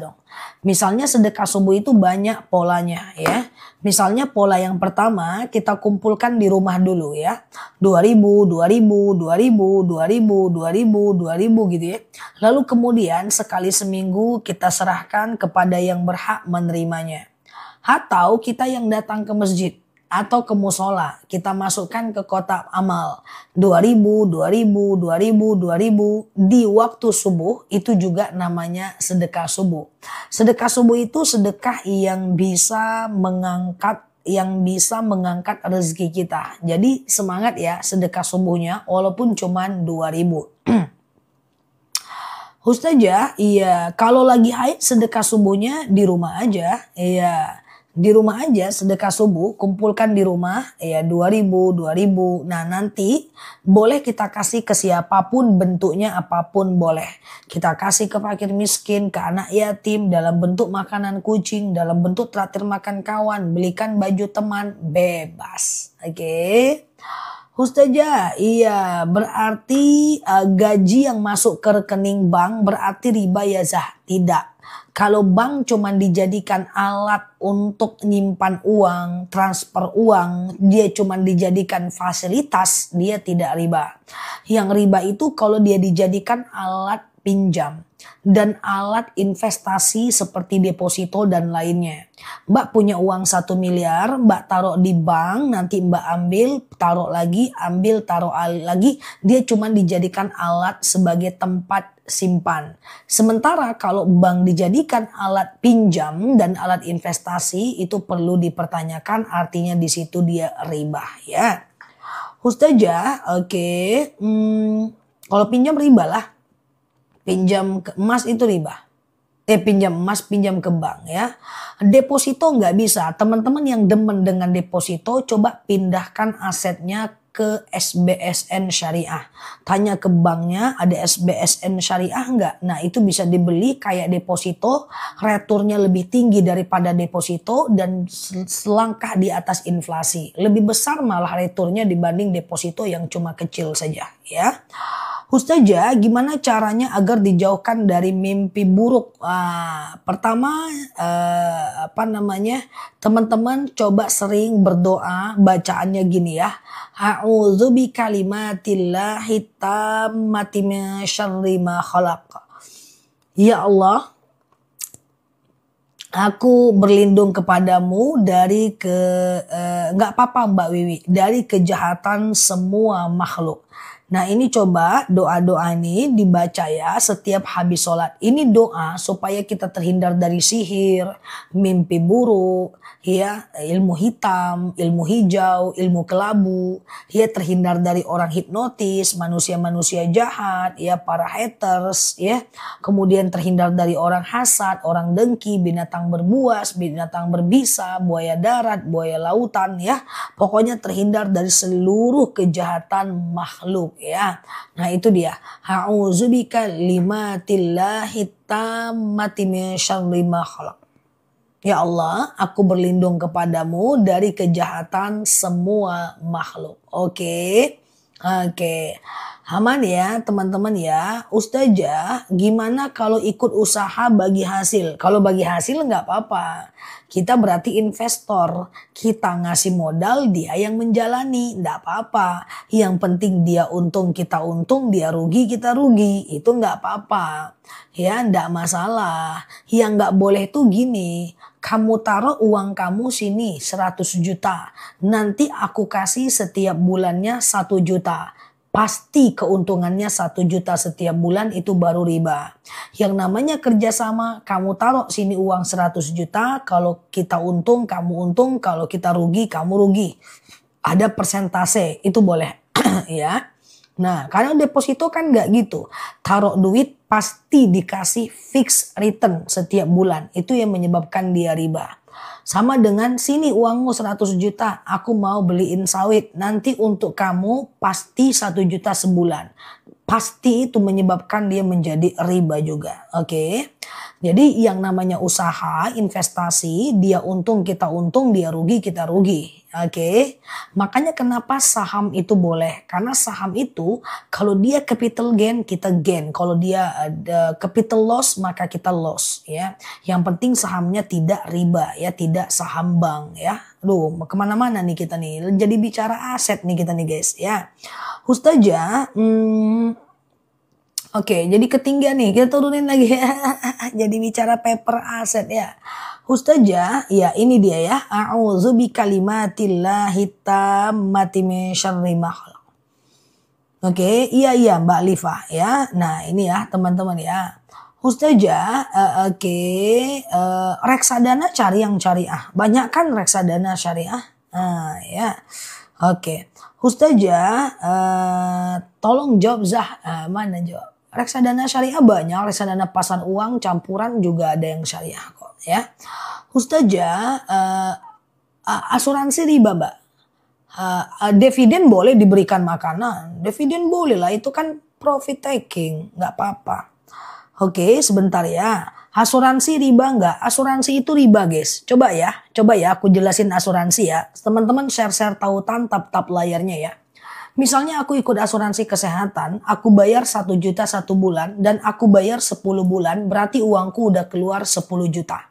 dong. Misalnya sedekah subuh itu banyak polanya ya. Misalnya pola yang pertama kita kumpulkan di rumah dulu ya. 2000, 2000, 2000, 2000, 2000, 2000 gitu ya. Lalu kemudian sekali seminggu kita serahkan kepada yang berhak menerimanya. Atau kita yang datang ke masjid atau ke musola, kita masukkan ke kotak amal 2000, 2000, 2000, 2000 di waktu subuh. Itu juga namanya sedekah subuh. Sedekah subuh itu sedekah yang bisa mengangkat rezeki kita. Jadi semangat ya sedekah subuhnya walaupun cuma 2000. Ustazah, iya, kalau lagi haid sedekah subuhnya di rumah aja. Iya, di rumah aja sedekah subuh, kumpulkan di rumah, ya 2.000, 2.000. Nah, nanti boleh kita kasih ke siapapun, bentuknya apapun boleh. Kita kasih ke fakir miskin, ke anak yatim, dalam bentuk makanan kucing, dalam bentuk traktir makan kawan, belikan baju teman, bebas. Oke. Ustazah, iya berarti gaji yang masuk ke rekening bank berarti riba ya Zah? Tidak. Kalau bank cuma dijadikan alat untuk nyimpan uang, transfer uang, dia cuma dijadikan fasilitas, dia tidak riba. Yang riba itu kalau dia dijadikan alat pinjam dan alat investasi seperti deposito dan lainnya. Mbak punya uang 1 miliar, Mbak taruh di bank, nanti Mbak ambil, taruh lagi, ambil, taruh lagi. Dia cuma dijadikan alat sebagai tempat simpan. Sementara kalau bank dijadikan alat pinjam dan alat investasi, itu perlu dipertanyakan, artinya di situ dia riba ya. Ustazah, oke. Kalau pinjam riba lah. Pinjam ke emas itu riba. Pinjam emas, pinjam ke bank ya. Deposito nggak bisa. Teman-teman yang demen dengan deposito, coba pindahkan asetnya ke SBSN Syariah. Tanya ke banknya, ada SBSN Syariah nggak? Nah, itu bisa dibeli kayak deposito, returnnya lebih tinggi daripada deposito dan selangkah di atas inflasi. Lebih besar malah returnnya dibanding deposito yang cuma kecil saja ya. Ustazah, gimana caranya agar dijauhkan dari mimpi buruk? Pertama, teman-teman coba sering berdoa, bacaannya gini ya. A'udzu bikalimatillahi tammati min syarri ma khalaq. Ya Allah, aku berlindung kepadamu dari nggak apa-apa Mbak Wiwi, dari kejahatan semua makhluk. Nah, ini coba doa-doa ini dibaca ya setiap habis sholat. Ini doa supaya kita terhindar dari sihir, mimpi buruk, ya, ilmu hitam, ilmu hijau, ilmu kelabu, ya, terhindar dari orang hipnotis, manusia-manusia jahat, ya, para haters, ya. Kemudian terhindar dari orang hasad, orang dengki, binatang berbuas, binatang berbisa, buaya darat, buaya lautan, ya. Pokoknya terhindar dari seluruh kejahatan makhluk. Ya, nah itu dia. A'udzubika limatillahi tammati min syarri ma khalaq. Ya Allah, aku berlindung kepadamu dari kejahatan semua makhluk. Oke. Aman ya teman-teman ya. Ustazah, gimana kalau ikut usaha bagi hasil? Kalau bagi hasil nggak apa-apa. Kita berarti investor. Kita ngasih modal, dia yang menjalani. Nggak apa-apa. Yang penting dia untung, kita untung. Dia rugi, kita rugi. Itu nggak apa-apa. Ya, nggak masalah. Yang nggak boleh tuh gini. Kamu taruh uang kamu sini 100 juta. Nanti aku kasih setiap bulannya 1 juta. Pasti keuntungannya 1 juta setiap bulan, itu baru riba. Yang namanya kerjasama, kamu taruh sini uang 100 juta. Kalau kita untung, kamu untung. Kalau kita rugi, kamu rugi. Ada persentase, itu boleh. Ya. Nah, karena deposito kan nggak gitu. Taruh duit pasti dikasih fix return setiap bulan. Itu yang menyebabkan dia riba. Sama dengan sini uangmu 100 juta, aku mau beliin sawit. Nanti untuk kamu pasti 1 juta sebulan. Pasti itu menyebabkan dia menjadi riba juga. Oke. Jadi yang namanya usaha, investasi, dia untung, kita untung, dia rugi, kita rugi. Oke. Makanya kenapa saham itu boleh? Karena saham itu kalau dia capital gain, kita gain. Kalau dia ada capital loss, maka kita loss ya. Yang penting sahamnya tidak riba ya, tidak saham bank ya. Aduh, kemana-mana nih kita nih. Jadi bicara aset nih kita nih guys ya. Ustazah, Oke, jadi ketinggian nih, kita turunin lagi ya. Jadi bicara paper aset ya. Ustazah, ya ini dia ya. A'udzu bikalimatillahi tammati min syarri ma khalaq. Oke, iya Mbak Liva ya. Nah, ini ya teman-teman ya. Ustazah, reksadana cari yang syariah. Banyak kan reksadana syariah? Ya. Oke. Ustazah, tolong jawab Zah. Mana jawab? Reksadana syariah banyak, reksadana pasar uang campuran juga ada yang syariah kok ya. Ustazah, asuransi riba Mbak. Dividen boleh diberikan makanan, dividen boleh lah, itu kan profit taking, nggak apa-apa. Oke, sebentar ya. Asuransi riba nggak? Asuransi itu riba guys. Coba ya aku jelasin asuransi ya. Teman-teman share-share tautan tap-tap layarnya ya. Misalnya aku ikut asuransi kesehatan, aku bayar 1 juta 1 bulan dan aku bayar 10 bulan, berarti uangku udah keluar 10 juta.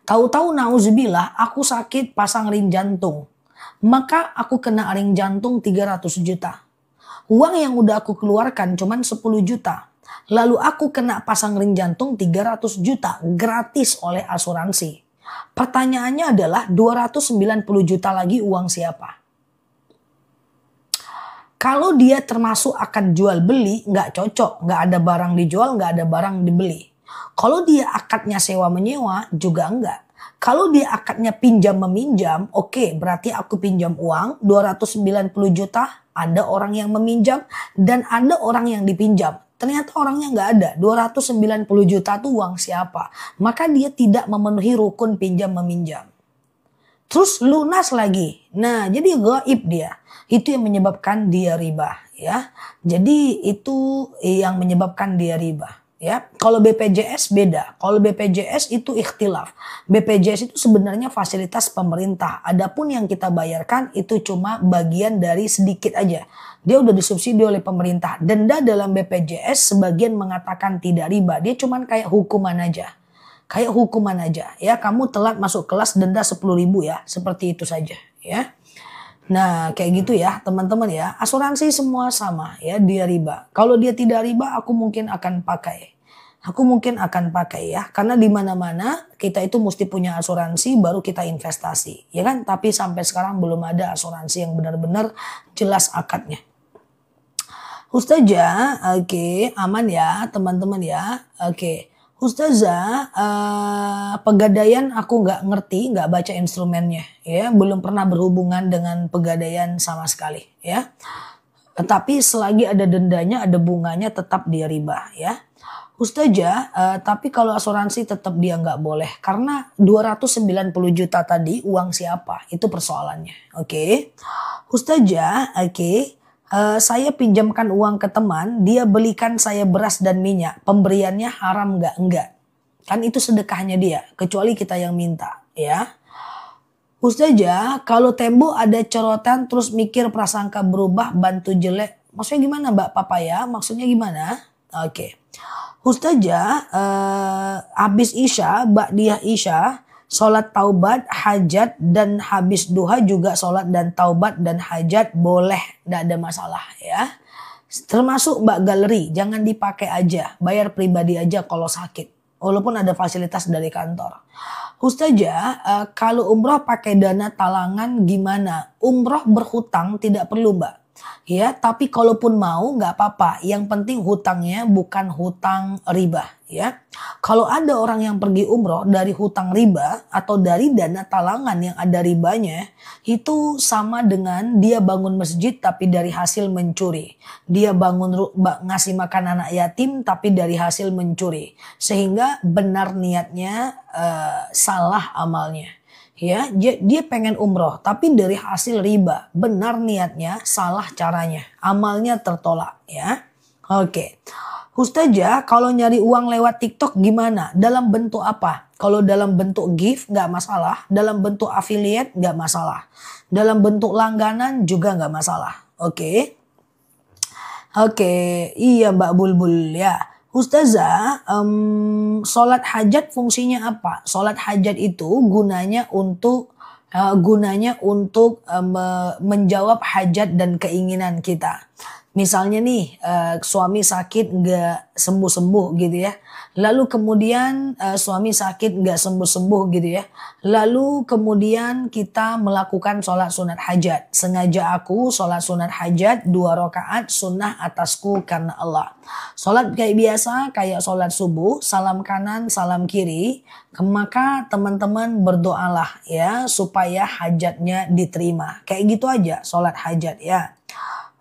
Tahu-tahu nauzubillah aku sakit pasang ring jantung. Maka aku kena ring jantung 300 juta. Uang yang udah aku keluarkan cuman 10 juta. Lalu aku kena pasang ring jantung 300 juta gratis oleh asuransi. Pertanyaannya adalah 290 juta lagi uang siapa? Kalau dia termasuk akad jual beli, nggak cocok. Nggak ada barang dijual, nggak ada barang dibeli. Kalau dia akadnya sewa menyewa, juga enggak. Kalau dia akadnya pinjam meminjam, oke, berarti aku pinjam uang 290 juta, ada orang yang meminjam dan ada orang yang dipinjam. Ternyata orangnya nggak ada, 290 juta itu uang siapa? Maka dia tidak memenuhi rukun pinjam meminjam. Terus lunas lagi. Nah, jadi gaib dia. Itu yang menyebabkan dia riba ya. Jadi itu yang menyebabkan dia riba ya. Kalau BPJS beda. Kalau BPJS itu ikhtilaf. BPJS itu sebenarnya fasilitas pemerintah. Adapun yang kita bayarkan itu cuma bagian dari sedikit aja. Dia udah disubsidi oleh pemerintah. Denda dalam BPJS sebagian mengatakan tidak riba. Dia cuma kayak hukuman aja. Kayak hukuman aja ya. Kamu telat masuk kelas denda 10.000 ya. Seperti itu saja ya. Nah kayak gitu ya teman-teman ya. Asuransi semua sama ya, dia riba. Kalau dia tidak riba aku mungkin akan pakai. Ya. Karena di mana-mana kita itu mesti punya asuransi baru kita investasi. Ya kan? Tapi sampai sekarang belum ada asuransi yang benar-benar jelas akadnya. Ustazah, oke, aman ya teman-teman ya. Oke. Ustazah, pegadaian aku nggak ngerti, nggak baca instrumennya, ya, belum pernah berhubungan dengan pegadaian sama sekali, ya. Tapi selagi ada dendanya, ada bunganya, tetap dia riba, ya. Ustazah, tapi kalau asuransi tetap dia nggak boleh, karena 290 juta tadi uang siapa? Itu persoalannya, oke. Ustazah, oke. Saya pinjamkan uang ke teman, dia belikan saya beras dan minyak. Pemberiannya haram nggak? Enggak. Kan itu sedekahnya dia, kecuali kita yang minta, ya. Ustazah, kalau tembok ada corotan terus mikir prasangka berubah, bantu jelek. Maksudnya gimana Mbak Papa ya? Maksudnya gimana? Oke. Ustazah, habis Isya, ba'diyah Isya, sholat taubat, hajat, dan habis duha juga sholat dan taubat dan hajat boleh. Tidak ada masalah ya. Termasuk Mbak Galeri, jangan dipakai aja. Bayar pribadi aja kalau sakit. Walaupun ada fasilitas dari kantor. Ustazah, kalau umroh pakai dana talangan gimana? Umroh berhutang tidak perlu Mbak. Ya, tapi kalaupun mau nggak apa-apa. Yang penting hutangnya bukan hutang riba, ya. Kalau ada orang yang pergi umroh dari hutang riba atau dari dana talangan yang ada ribanya, itu sama dengan dia bangun masjid tapi dari hasil mencuri. Dia ngasih makan anak yatim tapi dari hasil mencuri. Sehingga benar niatnya salah amalnya. Ya, dia pengen umroh tapi dari hasil riba, benar niatnya, salah caranya, amalnya tertolak ya. Oke. Ustazah, kalau nyari uang lewat TikTok gimana? Dalam bentuk apa? Kalau dalam bentuk gift nggak masalah, dalam bentuk affiliate nggak masalah, dalam bentuk langganan juga nggak masalah. Oke. Iya Mbak Bulbul ya. Ustazah, sholat hajat fungsinya apa? Sholat hajat itu gunanya untuk menjawab hajat dan keinginan kita. Misalnya nih suami sakit nggak sembuh-sembuh gitu ya. Lalu kemudian suami sakit nggak sembuh-sembuh gitu ya. Lalu kemudian kita melakukan sholat sunat hajat. Sengaja aku sholat sunat hajat 2 rakaat sunnah atasku karena Allah. Sholat kayak biasa, kayak sholat subuh, salam kanan, salam kiri. Maka teman-teman berdoalah ya supaya hajatnya diterima. Kayak gitu aja sholat hajat ya.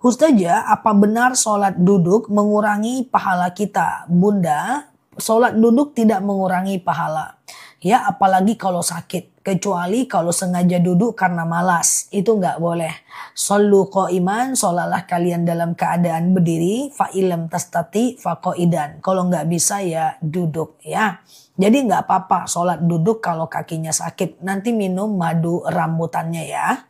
Ustazah, apa benar sholat duduk mengurangi pahala kita? Bunda, sholat duduk tidak mengurangi pahala. Ya, apalagi kalau sakit. Kecuali kalau sengaja duduk karena malas. Itu nggak boleh. Shollu qa'iman, sholalah kalian dalam keadaan berdiri. Fa'ilam tastati faqa'idan. Kalau nggak bisa ya duduk ya. Jadi nggak apa-apa sholat duduk kalau kakinya sakit. Nanti minum madu rambutannya ya.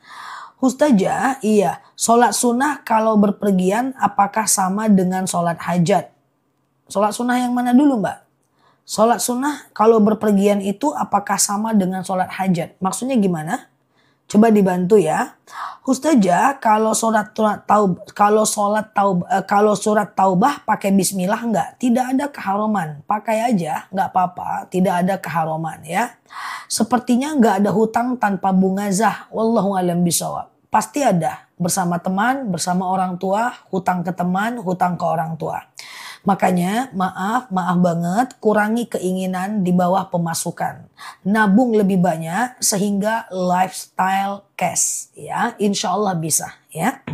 Ustazah, iya, sholat sunnah kalau berpergian apakah sama dengan sholat hajat? Sholat sunnah yang mana dulu mbak? Sholat sunnah kalau berpergian itu apakah sama dengan sholat hajat? Maksudnya gimana? Coba dibantu ya. Ustazah, kalau surat taubah pakai bismillah enggak? Tidak ada keharuman. Pakai aja, enggak apa-apa. Tidak ada keharuman ya. Sepertinya enggak ada hutang tanpa bunga zah. Wallahu a'lam bishawab. Pasti ada. Bersama teman, bersama orang tua, hutang ke teman, hutang ke orang tua. Makanya maaf banget, kurangi keinginan di bawah pemasukan. Nabung lebih banyak sehingga lifestyle cash ya. Insya Allah bisa ya.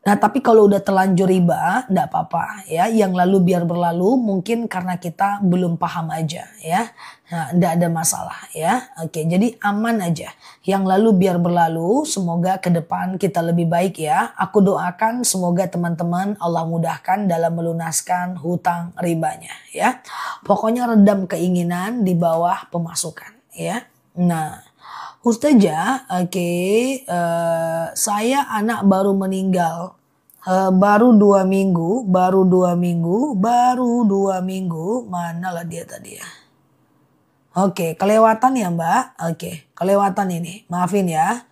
Nah tapi kalau udah terlanjur riba enggak apa-apa ya. Yang lalu biar berlalu, mungkin karena kita belum paham aja ya. Nah, enggak ada masalah ya. Oke, jadi aman aja. Yang lalu biar berlalu, semoga ke depan kita lebih baik ya. Aku doakan semoga teman-teman Allah mudahkan dalam melunaskan hutang ribanya ya. Pokoknya redam keinginan di bawah pemasukan ya. Nah, Ustazah, saya anak baru meninggal, baru 2 minggu, mana lah dia tadi ya. Oke, kelewatan ya mbak, kelewatan ini, maafin ya.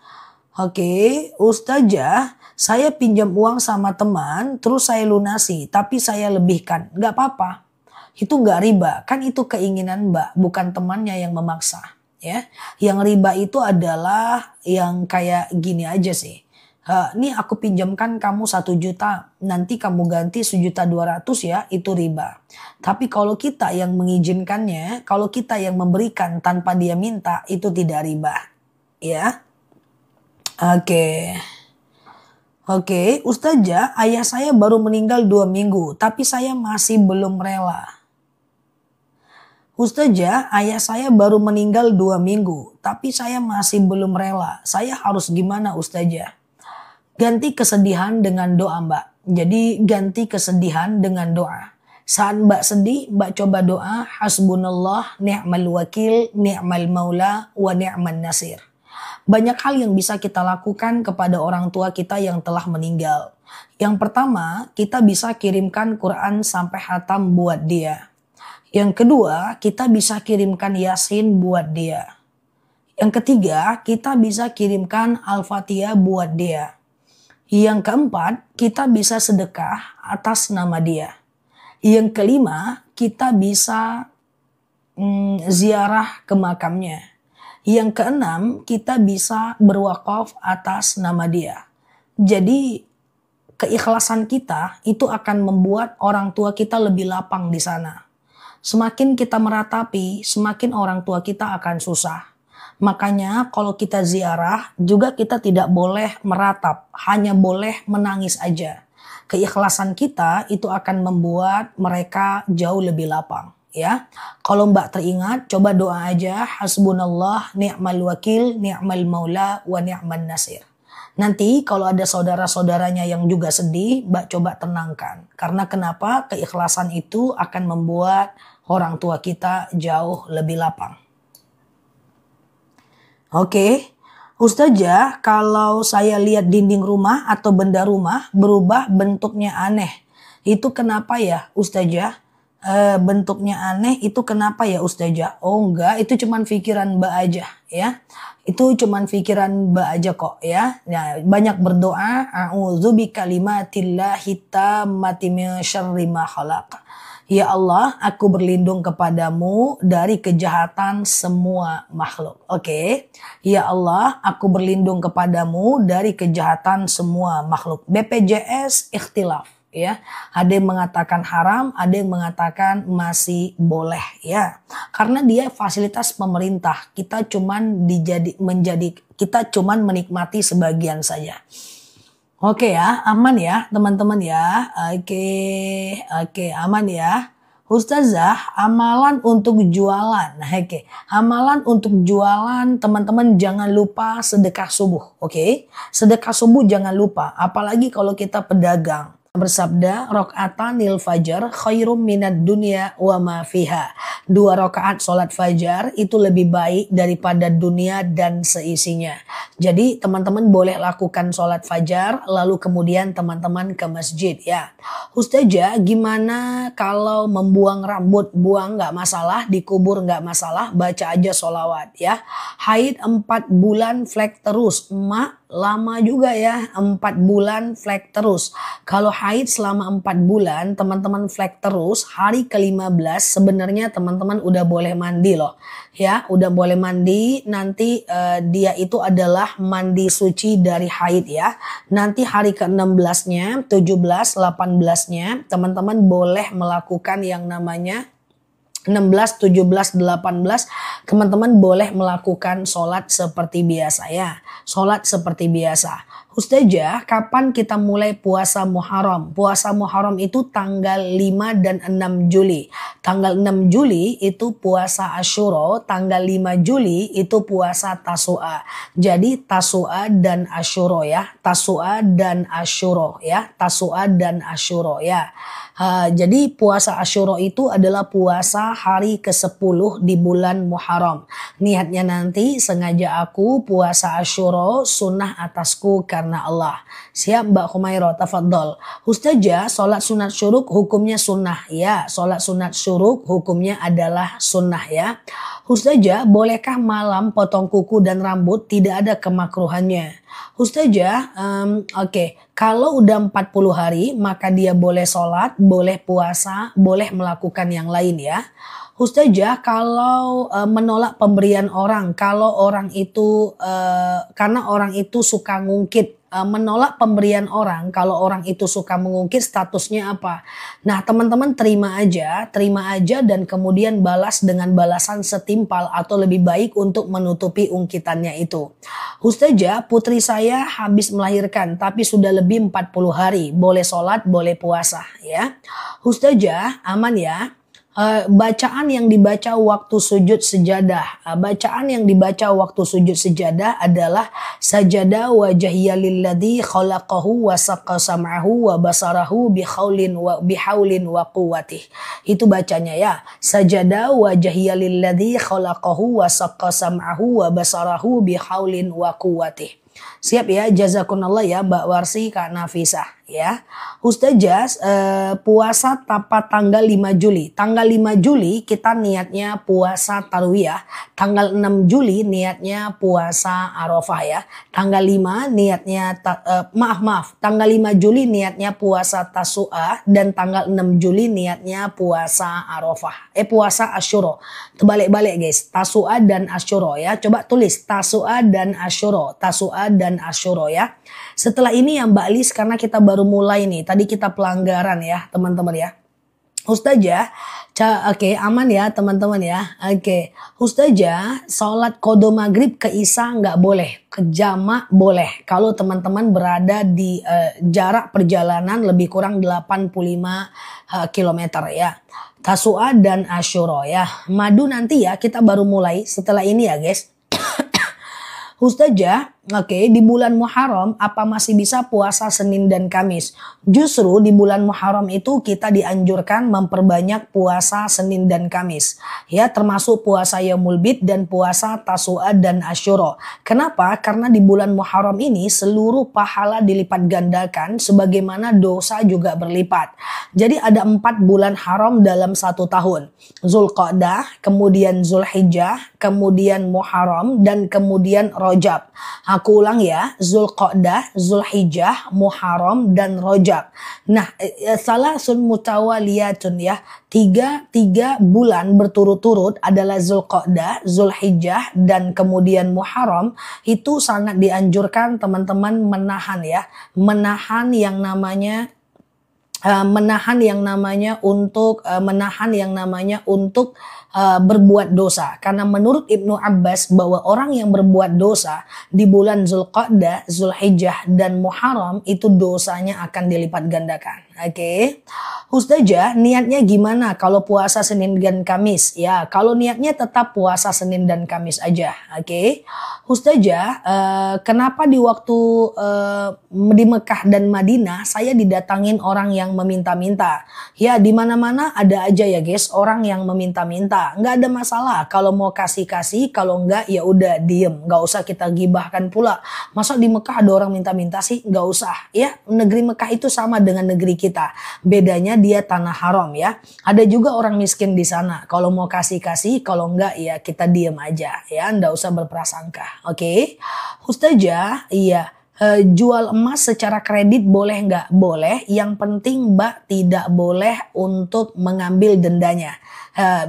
Ustazah, saya pinjam uang sama teman, terus saya lunasi, tapi saya lebihkan, nggak apa-apa. Itu nggak riba, kan itu keinginan mbak, bukan temannya yang memaksa. Ya, yang riba itu adalah yang kayak gini aja sih. Nih aku pinjamkan kamu 1 juta, nanti kamu ganti 1.200.000 ya, itu riba. Tapi kalau kita yang mengizinkannya, kalau kita yang memberikan tanpa dia minta, itu tidak riba. Ya, Oke, Ustazah, ayah saya baru meninggal 2 minggu, tapi saya masih belum rela. Ustazah, ayah saya baru meninggal 2 minggu, tapi saya masih belum rela. Saya harus gimana Ustazah? Ganti kesedihan dengan doa mbak. Jadi ganti kesedihan dengan doa. Saat mbak sedih, mbak coba doa. Hasbunallah, ni'mal wakil, ni'mal maula, wa ni'man nasir. Banyak hal yang bisa kita lakukan kepada orang tua kita yang telah meninggal. Yang pertama, kita bisa kirimkan Quran sampai khatam buat dia. Yang kedua, kita bisa kirimkan Yasin buat dia. Yang ketiga, kita bisa kirimkan Al-Fatihah buat dia. Yang keempat, kita bisa sedekah atas nama dia. Yang kelima, kita bisa ziarah ke makamnya. Yang keenam, kita bisa berwakaf atas nama dia. Jadi keikhlasan kita itu akan membuat orang tua kita lebih lapang di sana. Semakin kita meratapi, semakin orang tua kita akan susah. Makanya kalau kita ziarah juga kita tidak boleh meratap, hanya boleh menangis aja. Keikhlasan kita itu akan membuat mereka jauh lebih lapang. Ya, kalau mbak teringat, coba doa aja. Hasbunallah, ni'mal wakil, ni'mal maula, wa ni'man nasir. Nanti kalau ada saudara-saudaranya yang juga sedih, mbak coba tenangkan. Karena kenapa? Keikhlasan itu akan membuat orang tua kita jauh lebih lapang. Ustazah, kalau saya lihat dinding rumah atau benda rumah berubah bentuknya aneh, itu kenapa ya Ustazah? Bentuknya aneh itu kenapa ya Ustazah? Oh enggak, itu cuman pikiran mbak aja ya. Itu cuman pikiran mbak aja kok ya. Nah, banyak berdoa, a'udzu bikalimatillahi tammati min syarri ma khalaq. Ya Allah, aku berlindung kepadamu dari kejahatan semua makhluk. Ya Allah, aku berlindung kepadamu dari kejahatan semua makhluk. BPJS ikhtilaf. Ya, ada yang mengatakan haram, ada yang mengatakan masih boleh ya. Karena dia fasilitas pemerintah, kita cuman menikmati sebagian saja. Oke ya, aman ya teman-teman ya. Oke, oke aman ya. Ustazah, amalan untuk jualan. Oke, amalan untuk jualan teman-teman jangan lupa sedekah subuh. Oke, sedekah subuh jangan lupa. Apalagi kalau kita pedagang. Bersabda, rokaatanil fajar khairum minad dunya wa ma fiha. 2 rakaat sholat fajar itu lebih baik daripada dunia dan seisinya. Jadi teman-teman boleh lakukan sholat fajar lalu kemudian teman-teman ke masjid ya. Ustazah, gimana kalau membuang rambut? Buang nggak masalah, dikubur nggak masalah, baca aja sholawat ya. Haid 4 bulan flek terus, emak lama juga ya, 4 bulan flek terus. Kalau haid selama 4 bulan teman-teman flek terus, hari ke-15 sebenarnya teman-teman udah boleh mandi loh ya, udah boleh mandi. Nanti dia itu adalah mandi suci dari haid ya. Nanti hari ke-16-nya, 17, 18-nya teman-teman boleh melakukan yang namanya 16, 17, 18 teman-teman boleh melakukan sholat seperti biasa ya. Sholat seperti biasa. Ustazah, kapan kita mulai puasa Muharram? Puasa Muharram itu tanggal 5 dan 6 Juli. Tanggal 6 Juli itu puasa Asyura, tanggal 5 Juli itu puasa Tasu'a. Jadi Tasu'a dan Asyura ya. Tasu'a dan Asyura ya. Tasu'a dan Asyura ya. Jadi puasa Asyura itu adalah puasa hari ke-10 di bulan Muharram. Niatnya nanti sengaja aku puasa Asyura sunnah atasku karena Allah. Siap Mbak Khumairah, tafadhol. Ustazah, sholat sunat syuruk hukumnya sunnah ya. Sholat sunat syuruk hukumnya adalah sunnah ya. Ustazah, bolehkah malam potong kuku dan rambut? Tidak ada kemakruhannya. Ustazah, oke. Kalau udah 40 hari maka dia boleh sholat, boleh puasa, boleh melakukan yang lain ya. Ustazah, kalau menolak pemberian orang, kalau orang itu karena orang itu suka ngungkit, menolak pemberian orang, kalau orang itu suka mengungkit statusnya apa? Nah, teman-teman terima aja dan kemudian balas dengan balasan setimpal atau lebih baik untuk menutupi ungkitannya itu. Ustazah, putri saya habis melahirkan tapi sudah lebih 40 hari, boleh sholat, boleh puasa ya. Ustazah, aman ya. Bacaan yang dibaca waktu sujud sejadah. Bacaan yang dibaca waktu sujud sejadah adalah sajada wajhiya lilladzi khalaqahu wa saqqa sam'ahu wa basarahu bihaulin wa quwwatih. Itu bacanya ya. Sajada wajhiya lilladzi khalaqahu wa saqqa sam'ahu wa basarahu bihaulin wa quwwatih. Siap ya, jazakunallah ya Mbak Warsi, Kak Nafisah ya. Ustazah, puasa tapat tanggal 5 Juli. Tanggal 5 Juli kita niatnya puasa Tarwiyah. Tanggal 6 Juli niatnya puasa Arafah ya. Tanggal 5 niatnya tanggal 5 Juli niatnya puasa Tasu'a dan tanggal 6 Juli niatnya puasa Arafah. Puasa Asyura. Terbalik-balik guys, Tasu'a dan Asyura ya. Coba tulis Tasu'a dan Asyura. Tasu'a dan Asyura ya. Setelah ini ya Mbak Lis, karena kita baru mulai nih, tadi kita pelanggaran ya teman-teman ya. Ustazah, oke aman ya teman-teman ya. Oke, Ustazah, sholat qodho maghrib ke isya nggak boleh, ke jamak boleh. Kalau teman-teman berada di jarak perjalanan lebih kurang 85 km ya. Tasu'a dan Asyura ya. Madu nanti ya, kita baru mulai setelah ini ya guys. Ustazah, oke, di bulan Muharram apa masih bisa puasa Senin dan Kamis? Justru di bulan Muharram itu kita dianjurkan memperbanyak puasa Senin dan Kamis. Ya, termasuk puasa Yaumul Bid dan puasa Tasu'a dan Asyura. Kenapa? Karena di bulan Muharram ini seluruh pahala dilipat gandakan sebagaimana dosa juga berlipat. Jadi ada 4 bulan haram dalam 1 tahun. Zulqa'dah, kemudian Zulhijjah, kemudian Muharram, dan kemudian Rajab. Aku ulang ya, Zulqa'dah, Zulhijjah, Muharram, dan Rajab. Nah, salasun mutawaliyatun ya. Tiga bulan berturut-turut adalah Zulqa'dah, Zulhijjah, dan kemudian Muharram. Itu sangat dianjurkan teman-teman menahan ya. Menahan yang namanya untuk berbuat dosa. Karena menurut Ibnu Abbas bahwa orang yang berbuat dosa di bulan Zulqa'dah, Zulhijjah dan Muharram itu dosanya akan dilipat gandakan. Oke. Ustazah, niatnya gimana kalau puasa Senin dan Kamis? Ya, kalau niatnya tetap puasa Senin dan Kamis aja. Oke. Ustazah, kenapa di waktu di Mekah dan Madinah saya didatangin orang yang meminta-minta? Ya, di mana-mana ada aja ya guys, orang yang meminta-minta. Nggak ada masalah. Kalau mau kasih-kasih, kalau enggak ya udah diem. Nggak usah kita gibahkan pula. Masa di Mekah ada orang minta-minta sih? Nggak usah. Ya, negeri Mekah itu sama dengan negeri kita. Bedanya dia tanah haram ya. Ada juga orang miskin di sana. Kalau mau kasih-kasih, kalau enggak ya kita diem aja ya. Nggak usah berprasangka. Oke. Ustazah, iya. Jual emas secara kredit boleh nggak? Boleh. Yang penting Mbak tidak boleh untuk mengambil dendanya.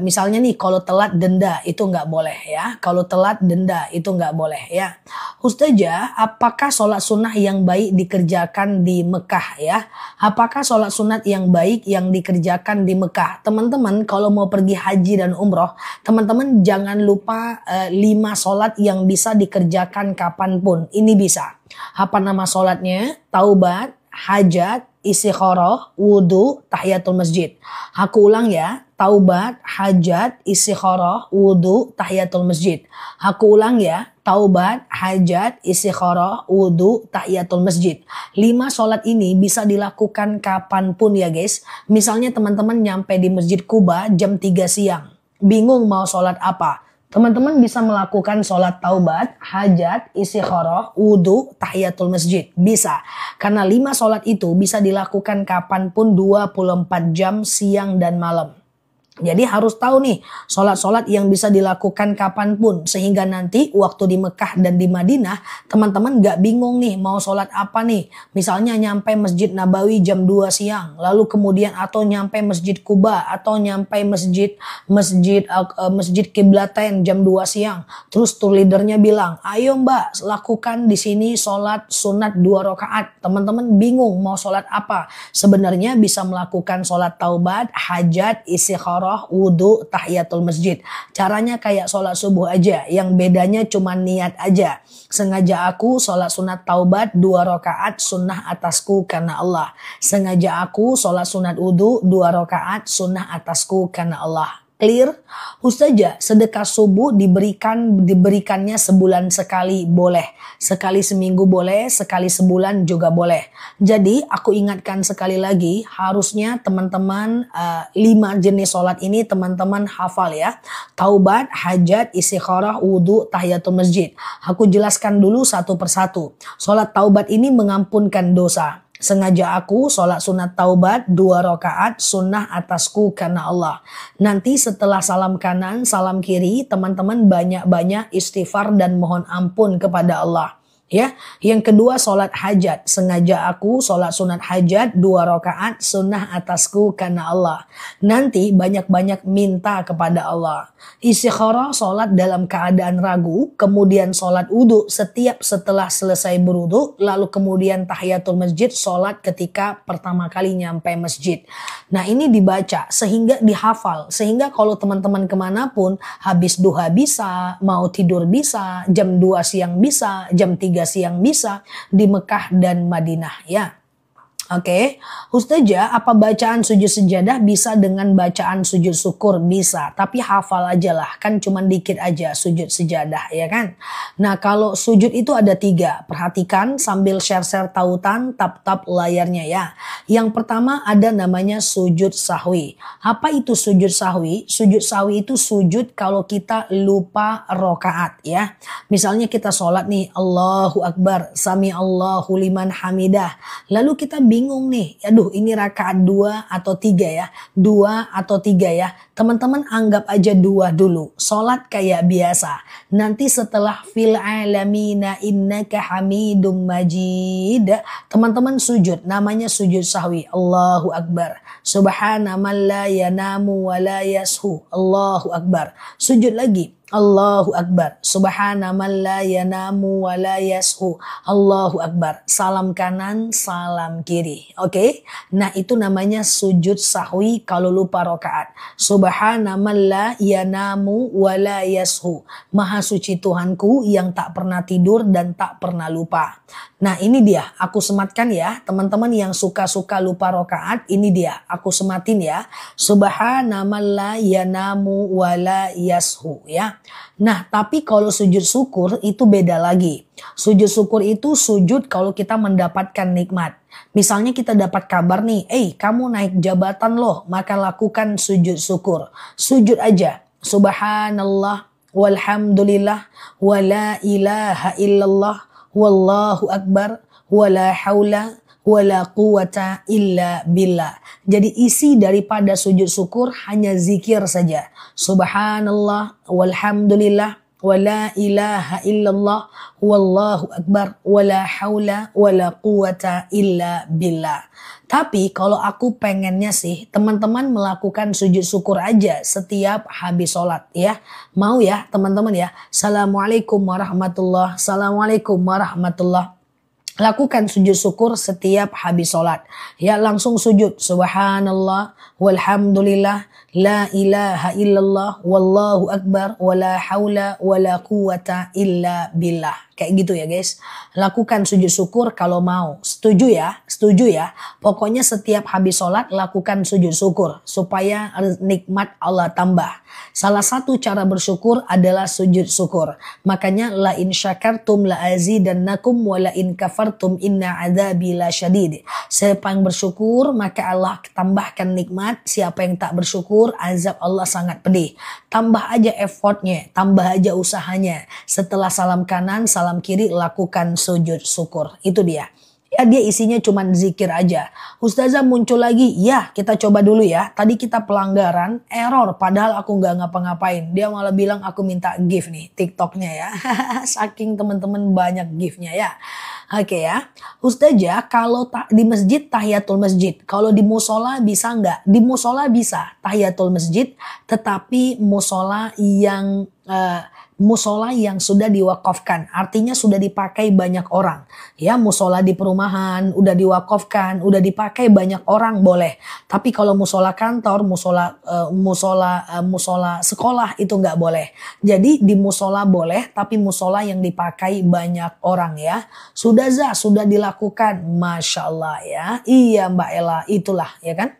Misalnya nih kalau telat denda itu nggak boleh ya. Kalau telat denda itu nggak boleh ya. Ustazah, apakah sholat sunnah yang baik dikerjakan di Mekah ya? Apakah sholat sunat yang baik yang dikerjakan di Mekah? Teman-teman kalau mau pergi haji dan umroh, teman-teman jangan lupa 5 sholat yang bisa dikerjakan kapanpun. Ini bisa. Apa nama sholatnya? Taubat, hajat, istikharah, wudu, tahiyatul masjid. Aku ulang ya. Taubat, hajat, istikharah, wudu, tahiyatul masjid. Aku ulang ya. Taubat, hajat, istikharah, wudu, tahiyatul masjid. 5 sholat ini bisa dilakukan kapanpun ya guys. Misalnya teman-teman nyampe di Masjid Kuba jam 3 siang. Bingung mau sholat apa? Teman-teman bisa melakukan sholat taubat, hajat, istikharah, wudu, tahiyatul masjid. Bisa. Karena 5 sholat itu bisa dilakukan kapanpun 24 jam siang dan malam. Jadi harus tahu nih sholat-sholat yang bisa dilakukan kapanpun. Sehingga nanti waktu di Mekah dan di Madinah teman-teman gak bingung nih mau sholat apa nih. Misalnya nyampe Masjid Nabawi jam 2 siang. Lalu kemudian atau nyampe Masjid Kuba. Atau nyampe Masjid Kiblatain jam 2 siang. Terus tour leadernya bilang, ayo Mbak lakukan di sini sholat sunat 2 rakaat. Teman-teman bingung mau sholat apa. Sebenarnya bisa melakukan sholat taubat, hajat, istikharah, wudu, tahiyatul masjid. Caranya kayak sholat subuh aja. Yang bedanya cuma niat aja. Sengaja aku sholat sunat taubat 2 rakaat sunnah atasku karena Allah. Sengaja aku sholat sunat wudu 2 rakaat sunnah atasku karena Allah. Clear? Ustazah, sedekah subuh diberikannya sebulan sekali boleh. Sekali seminggu boleh, sekali sebulan juga boleh. Jadi aku ingatkan sekali lagi, harusnya teman-teman 5 jenis sholat ini teman-teman hafal ya. Taubat, hajat, istikharah, wudu, tahiyatul masjid. Aku jelaskan dulu satu persatu. Sholat taubat ini mengampunkan dosa. Sengaja aku sholat sunat taubat 2 rakaat sunnah atasku karena Allah. Nanti setelah salam kanan, salam kiri, teman-teman banyak-banyak istighfar dan mohon ampun kepada Allah. Ya, yang kedua sholat hajat. Sengaja aku sholat sunat hajat 2 rakaat sunnah atasku karena Allah. Nanti banyak-banyak minta kepada Allah. Istikharah sholat dalam keadaan ragu. Kemudian sholat wudu setiap setelah selesai berwudu. Lalu kemudian tahiyatul masjid sholat ketika pertama kali nyampe masjid. Nah ini dibaca sehingga dihafal. Sehingga kalau teman-teman kemanapun habis duha bisa, mau tidur bisa, jam 2 siang bisa, jam 3 siang bisa di Mekah dan Madinah ya. Oke, Ustazah, apa bacaan sujud sejadah bisa dengan bacaan sujud syukur? Bisa, tapi hafal aja lah, kan cuma dikit aja sujud sejadah ya kan. Nah kalau sujud itu ada 3, perhatikan sambil share-share tautan, tap-tap layarnya ya. Yang pertama ada namanya sujud sahwi. Apa itu sujud sahwi? Sujud sahwi itu sujud kalau kita lupa rokaat ya. Misalnya kita sholat nih, Allahu Akbar, Sami Allahu liman hamidah. Lalu kita bingung nih, aduh ini rakaat 2 atau 3 ya, 2 atau 3 ya. Teman-teman anggap aja 2 dulu, sholat kayak biasa. Nanti setelah fil alamina innaka hamidum majid, teman-teman sujud, namanya sujud sahwi. Allahu Akbar, subhana man la yanamu wa la yashu, Allahu Akbar. Sujud lagi, Allahu Akbar. Subhana man la yanamu wa la yashu. Allahu Akbar. Salam kanan, salam kiri. Oke. Nah, itu namanya sujud sahwi kalau lupa rakaat. Subhana man la yanamu wa la yashu. Maha suci Tuhanku yang tak pernah tidur dan tak pernah lupa. Nah, ini dia. Aku sematkan ya. Teman-teman yang suka-suka lupa rakaat, ini dia. Aku sematin ya. Subhana man la yanamu wa la yashu ya. Nah, tapi kalau sujud syukur itu beda lagi. Sujud syukur itu sujud kalau kita mendapatkan nikmat. Misalnya kita dapat kabar nih, kamu naik jabatan loh, maka lakukan sujud syukur. Sujud aja. Subhanallah, walhamdulillah, wala ilaha illallah, wallahu akbar, wala haula wala quwata illa billah. Jadi isi daripada sujud syukur hanya zikir saja. Subhanallah, walhamdulillah, wala ilaha illallah, wallahu akbar, wala haula wala quwata illa billah. Tapi kalau aku pengennya sih teman-teman melakukan sujud syukur aja setiap habis sholat ya. Mau ya teman-teman ya. Assalamualaikum warahmatullah. Assalamualaikum warahmatullah. Lakukan sujud syukur setiap habis sholat. Ya langsung sujud. Subhanallah, walhamdulillah, la ilaha illallah, wallahu akbar, wala haula, wala quwata illa billah. Kayak gitu ya guys. Lakukan sujud syukur kalau mau. Setuju ya? Setuju ya? Pokoknya setiap habis sholat lakukan sujud syukur. Supaya nikmat Allah tambah. Salah satu cara bersyukur adalah sujud syukur. Makanya la in syakartum la azidannakum wa la in kafartum inna adzabi lasyadid. Siapa yang bersyukur maka Allah tambahkan nikmat. Siapa yang tak bersyukur azab Allah sangat pedih. Tambah aja effortnya, tambah aja usahanya. Setelah salam kanan, salam kiri lakukan sujud syukur. Itu dia. Ya dia isinya cuman zikir aja. Ustazah muncul lagi. Ya kita coba dulu ya. Tadi kita pelanggaran error. Padahal aku gak ngapa-ngapain. Dia malah bilang aku minta gift nih. TikToknya ya. Saking teman-teman banyak giftnya ya. Oke ya. Ustazah kalau di masjid tahiyatul masjid. Kalau di musola bisa nggak? Di musola bisa tahiyatul masjid. Tetapi musola yang sudah diwakafkan, artinya sudah dipakai banyak orang. Ya, musola di perumahan udah diwakafkan, udah dipakai banyak orang boleh. Tapi kalau musola kantor, musola sekolah itu nggak boleh. Jadi di musola boleh, tapi musola yang dipakai banyak orang ya. Sudah dilakukan, masya Allah ya. Iya Mbak Ella, itulah ya kan.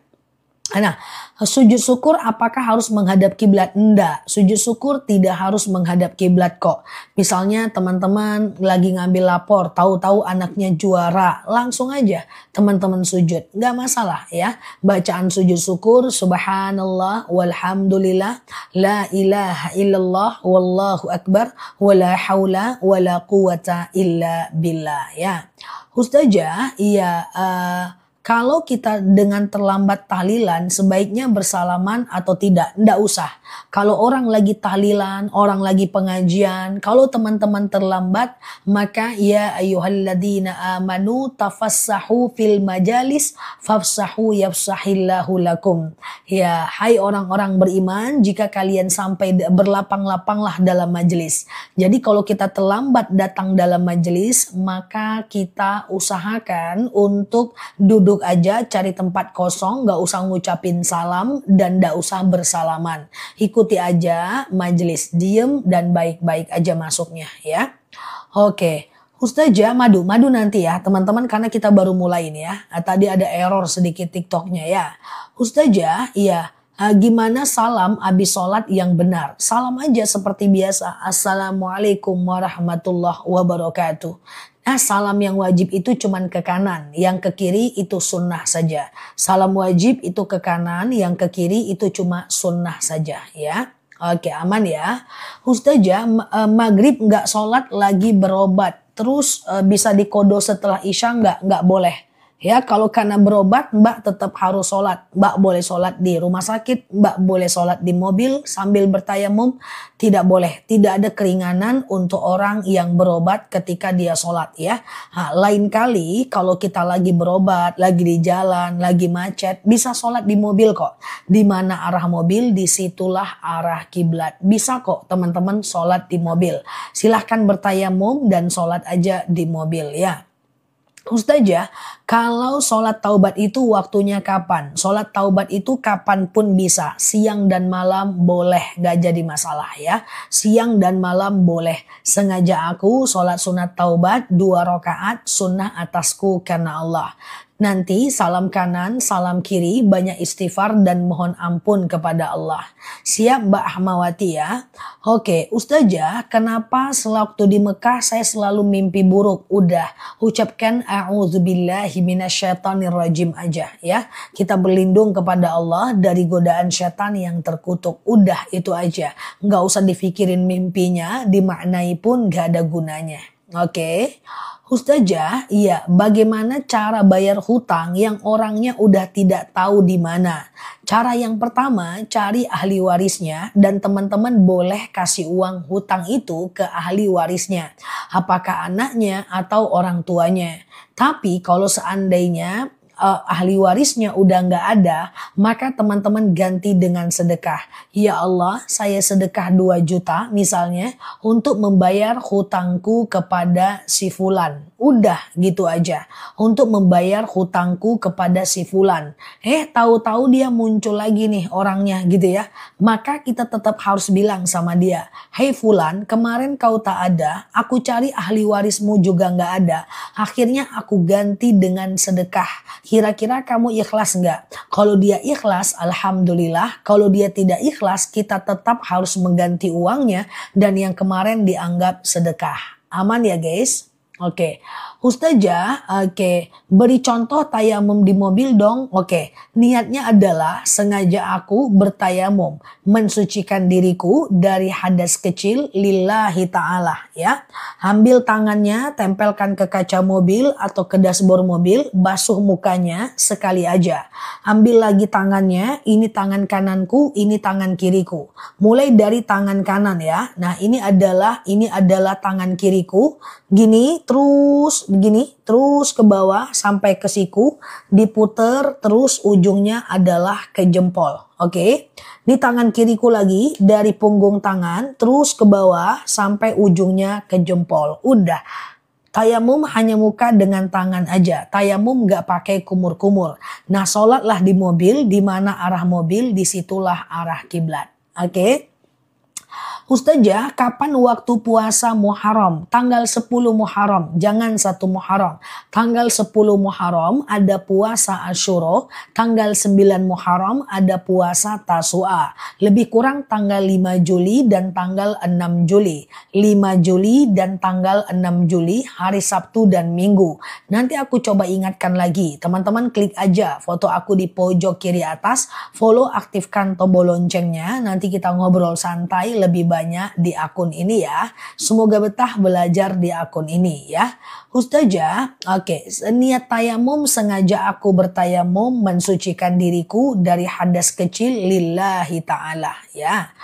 Nah, sujud syukur apakah harus menghadap kiblat? Enggak, sujud syukur tidak harus menghadap kiblat kok. Misalnya teman-teman lagi ngambil lapor, tahu-tahu anaknya juara, langsung aja teman-teman sujud, nggak masalah ya. Bacaan sujud syukur, subhanallah, walhamdulillah, la ilaha illallah, wallahu akbar, wala haula, wala quwata illa billah ya. Ustazah, iya. Kalau kita dengan terlambat tahlilan sebaiknya bersalaman atau tidak? Nggak usah. Kalau orang lagi tahlilan, orang lagi pengajian, kalau teman-teman terlambat, maka ya ayyuhalladzina amanu tafassahu fil majalis fafsahu yafsahillahu lakum. Ya, hai orang-orang beriman, jika kalian sampai berlapang-lapanglah dalam majelis. Jadi kalau kita terlambat datang dalam majelis, maka kita usahakan untuk duduk aja, cari tempat kosong, gak usah ngucapin salam dan gak usah bersalaman. Ikuti aja majelis, diem dan baik-baik aja masuknya ya. Oke, Ustazah madu nanti ya teman-teman karena kita baru mulai ini ya. Tadi ada error sedikit TikToknya ya. Ustazah, iya. Gimana salam abis sholat yang benar? Salam aja seperti biasa. Assalamualaikum warahmatullahi wabarakatuh. Nah, salam yang wajib itu cuman ke kanan, yang ke kiri itu sunnah saja. Salam wajib itu ke kanan, yang ke kiri itu cuma sunnah saja ya. Oke, aman ya. Ustazah, maghrib nggak sholat lagi berobat, terus bisa dikodo setelah isya nggak boleh. Ya, kalau karena berobat, Mbak tetap harus sholat. Mbak boleh sholat di rumah sakit, Mbak boleh sholat di mobil sambil bertayamum. Tidak boleh, tidak ada keringanan untuk orang yang berobat ketika dia sholat ya. Nah, lain kali kalau kita lagi berobat, lagi di jalan, lagi macet, bisa sholat di mobil kok. Di mana arah mobil, disitulah arah kiblat. Bisa kok teman-teman sholat di mobil. Silahkan bertayamum dan sholat aja di mobil ya. Ustazah, kalau sholat taubat itu waktunya kapan? Sholat taubat itu kapanpun bisa. Siang dan malam boleh, gak jadi masalah ya. Siang dan malam boleh. Sengaja aku sholat sunat taubat 2 rakaat sunnah atasku karena Allah. Nanti salam kanan, salam kiri, banyak istighfar dan mohon ampun kepada Allah. Siap Mbak Ahmawati ya? Oke, Ustazah, kenapa sewaktu di Mekah saya selalu mimpi buruk? Udah, ucapkan a'udzubillahi minasyaitonirrajim aja ya. Kita berlindung kepada Allah dari godaan syaitan yang terkutuk. Udah, itu aja. Nggak usah difikirin mimpinya, dimaknai pun gak ada gunanya. Oke. Ustazah, iya, bagaimana cara bayar hutang yang orangnya udah tidak tahu di mana? Cara yang pertama, cari ahli warisnya dan teman-teman boleh kasih uang hutang itu ke ahli warisnya. Apakah anaknya atau orang tuanya. Tapi kalau seandainya ahli warisnya udah nggak ada, maka teman-teman ganti dengan sedekah. Ya Allah, saya sedekah 2 juta misalnya untuk membayar hutangku kepada si fulan. Udah gitu aja. Untuk membayar hutangku kepada si fulan. Tahu-tahu dia muncul lagi nih orangnya gitu ya. Maka kita tetap harus bilang sama dia, "Hei fulan, kemarin kau tak ada, aku cari ahli warismu juga nggak ada. Akhirnya aku ganti dengan sedekah. Kira-kira kamu ikhlas nggak?" Kalau dia ikhlas, alhamdulillah. Kalau dia tidak ikhlas, kita tetap harus mengganti uangnya dan yang kemarin dianggap sedekah. Aman ya guys? Oke. Ustazah, beri contoh tayamum di mobil dong. Oke, niatnya adalah sengaja aku bertayamum, mensucikan diriku dari hadas kecil lillahi ta'ala ya. Ambil tangannya, tempelkan ke kaca mobil atau ke dashboard mobil, basuh mukanya sekali aja. Ambil lagi tangannya, ini tangan kananku, ini tangan kiriku. Mulai dari tangan kanan ya. Nah, ini adalah tangan kiriku. Gini terus begini, terus ke bawah sampai ke siku, diputer terus ujungnya adalah ke jempol. Oke. Ini tangan kiriku lagi dari punggung tangan terus ke bawah sampai ujungnya ke jempol. Udah. Tayamum hanya muka dengan tangan aja. Tayamum gak pakai kumur-kumur. Nah, sholatlah di mobil, di mana arah mobil, disitulah arah kiblat. Oke. Ustazah, kapan waktu puasa Muharram? Tanggal 10 Muharram, jangan 1 Muharram. Tanggal 10 Muharram ada puasa Asyura, tanggal 9 Muharram ada puasa Tasu'a. Lebih kurang tanggal 5 Juli dan tanggal 6 Juli. 5 Juli dan tanggal 6 Juli, hari Sabtu dan Minggu. Nanti aku coba ingatkan lagi. Teman-teman klik aja foto aku di pojok kiri atas, follow, aktifkan tombol loncengnya. Nanti kita ngobrol santai lebih banyak di akun ini ya. Semoga betah belajar di akun ini ya. Ustazah, niat tayamum, sengaja aku bertayamum mensucikan diriku dari hadas kecil lillahi ta'ala ya.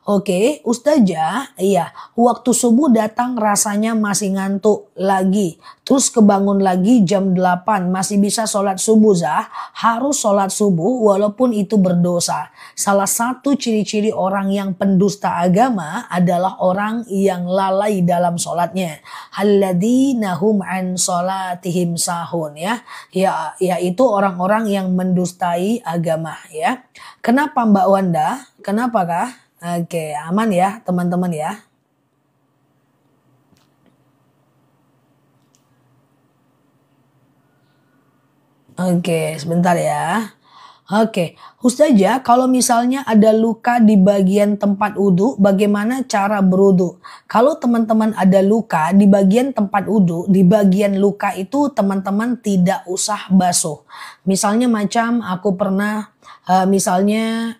Oke, Ustazah, iya, waktu subuh datang rasanya masih ngantuk lagi. Terus kebangun lagi jam 8, masih bisa sholat subuh, Zah. Harus sholat subuh walaupun itu berdosa. Salah satu ciri-ciri orang yang pendusta agama adalah orang yang lalai dalam sholatnya. Alladzina hum an sholatihim sahun ya. Yaitu orang-orang yang mendustai agama ya. Kenapa Mbak Wanda? Kenapa kah? Oke, aman ya teman-teman ya. Oke, sebentar ya. Oke, Ustazah, kalau misalnya ada luka di bagian tempat wudhu, bagaimana cara berwudhu? Kalau teman-teman ada luka di bagian tempat wudhu, di bagian luka itu teman-teman tidak usah basuh. Misalnya macam aku pernah Misalnya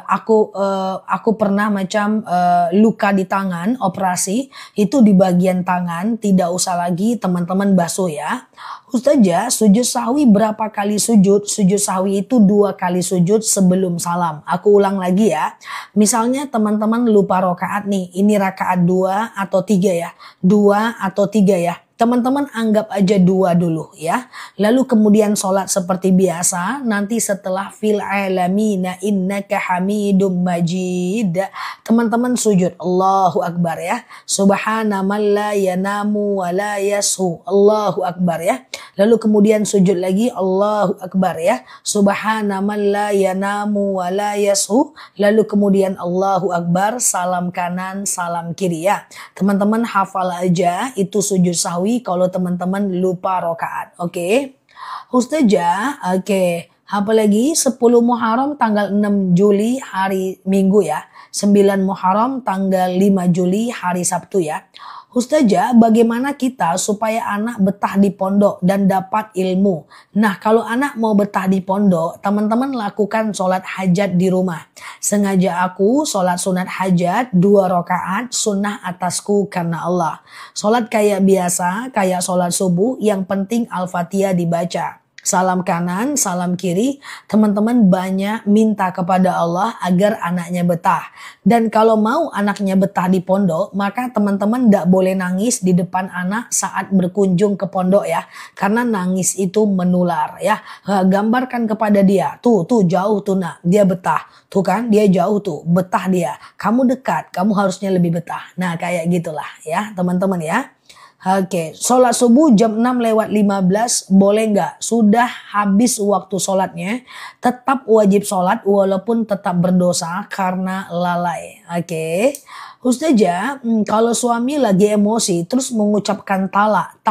aku pernah macam luka di tangan, operasi itu di bagian tangan, tidak usah lagi teman-teman basuh ya. Ustazah, sujud sahwi berapa kali sujud? Sujud sahwi itu 2 kali sujud sebelum salam. Aku ulang lagi ya. Misalnya teman-teman lupa rakaat nih. Ini rakaat 2 atau 3 ya. 2 atau 3 ya. Teman-teman anggap aja 2 dulu ya. Lalu kemudian sholat seperti biasa. Nanti setelah fil alamina innaka hamidum majid. Teman-teman sujud. Allahu Akbar ya. Subhana man la yanamu wa la yashu. Allahu Akbar ya. Lalu kemudian sujud lagi. Allahu Akbar ya. Subhana man la yanamu wa la yashu. Lalu kemudian Allahu Akbar. Salam kanan, salam kiri ya. Teman-teman hafal aja itu sujud sahwi kalau teman-teman lupa rakaat. Oke. Ustazah, oke. Apa lagi? 10 Muharram tanggal 6 Juli hari Minggu ya. 9 Muharram tanggal 5 Juli hari Sabtu ya. Ustazah, bagaimana kita supaya anak betah di pondok dan dapat ilmu? Nah, kalau anak mau betah di pondok, teman-teman lakukan sholat hajat di rumah. Sengaja aku sholat sunat hajat 2 rakaat sunnah atasku karena Allah. Sholat kayak biasa, kayak sholat subuh, yang penting Al-Fatihah dibaca. Salam kanan, salam kiri, teman-teman banyak minta kepada Allah agar anaknya betah. Dan kalau mau anaknya betah di pondok, maka teman-teman tidak boleh nangis di depan anak saat berkunjung ke pondok ya. Karena nangis itu menular ya. Gambarkan kepada dia, tuh jauh tuh nak, dia betah. Tuh kan, dia jauh tuh, betah dia. Kamu dekat, kamu harusnya lebih betah. Nah kayak gitulah ya teman-teman ya. Oke, sholat subuh jam 6:15 boleh nggak? Sudah habis waktu sholatnya, tetap wajib sholat walaupun tetap berdosa karena lalai. Oke, Ustazah, kalau suami lagi emosi terus mengucapkan talak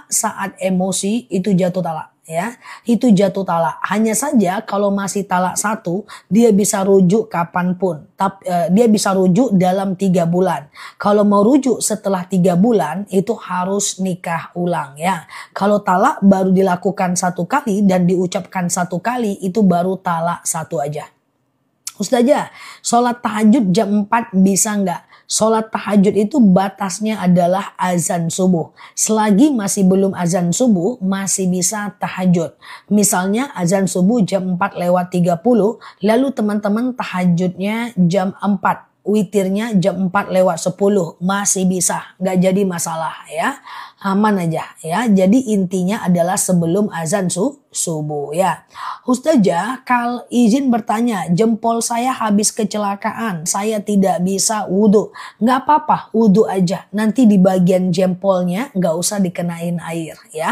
saat emosi itu jatuh talak. Ya, itu jatuh talak. Hanya saja kalau masih talak 1, dia bisa rujuk kapanpun. Dia bisa rujuk dalam 3 bulan. Kalau mau rujuk setelah 3 bulan, itu harus nikah ulang ya. Kalau talak baru dilakukan 1 kali dan diucapkan 1 kali, itu baru talak 1 aja. Ustazah, sholat tahajud jam 4 bisa nggak? Sholat tahajud itu batasnya adalah azan subuh. Selagi masih belum azan subuh, masih bisa tahajud. Misalnya azan subuh jam 4:30, lalu teman-teman tahajudnya jam 4. Witirnya jam 4:10. Masih bisa, nggak jadi masalah ya. Aman aja ya. Jadi intinya adalah sebelum azan subuh ya. Ustazah, izin bertanya, jempol saya habis kecelakaan, saya tidak bisa wudhu. Nggak apa-apa, wudhu aja. Nanti di bagian jempolnya nggak usah dikenain air ya.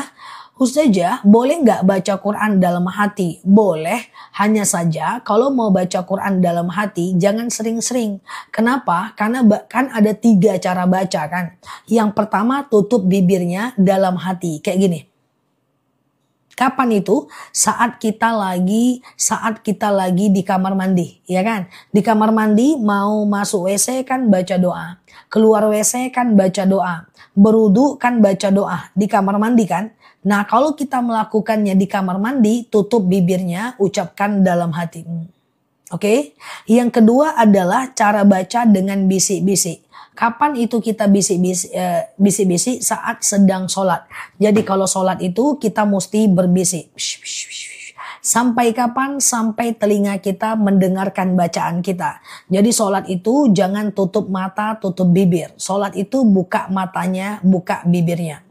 Ustazah, boleh nggak baca Quran dalam hati? Boleh, hanya saja kalau mau baca Quran dalam hati jangan sering-sering. Kenapa? Karena kan ada 3 cara baca kan. Yang pertama tutup bibirnya dalam hati, kayak gini. Kapan itu? Saat kita lagi di kamar mandi, ya kan? Di kamar mandi mau masuk WC kan baca doa. Keluar WC kan baca doa. Berwudu kan baca doa. Di kamar mandi kan? Nah, kalau kita melakukannya di kamar mandi, tutup bibirnya, ucapkan dalam hati. Oke? Yang kedua adalah cara baca dengan bisik-bisik. Kapan itu kita bisik-bisik? Saat sedang sholat. Jadi kalau sholat itu kita mesti berbisik. Sampai kapan? Sampai telinga kita mendengarkan bacaan kita. Jadi sholat itu jangan tutup mata, tutup bibir. Sholat itu buka matanya, buka bibirnya.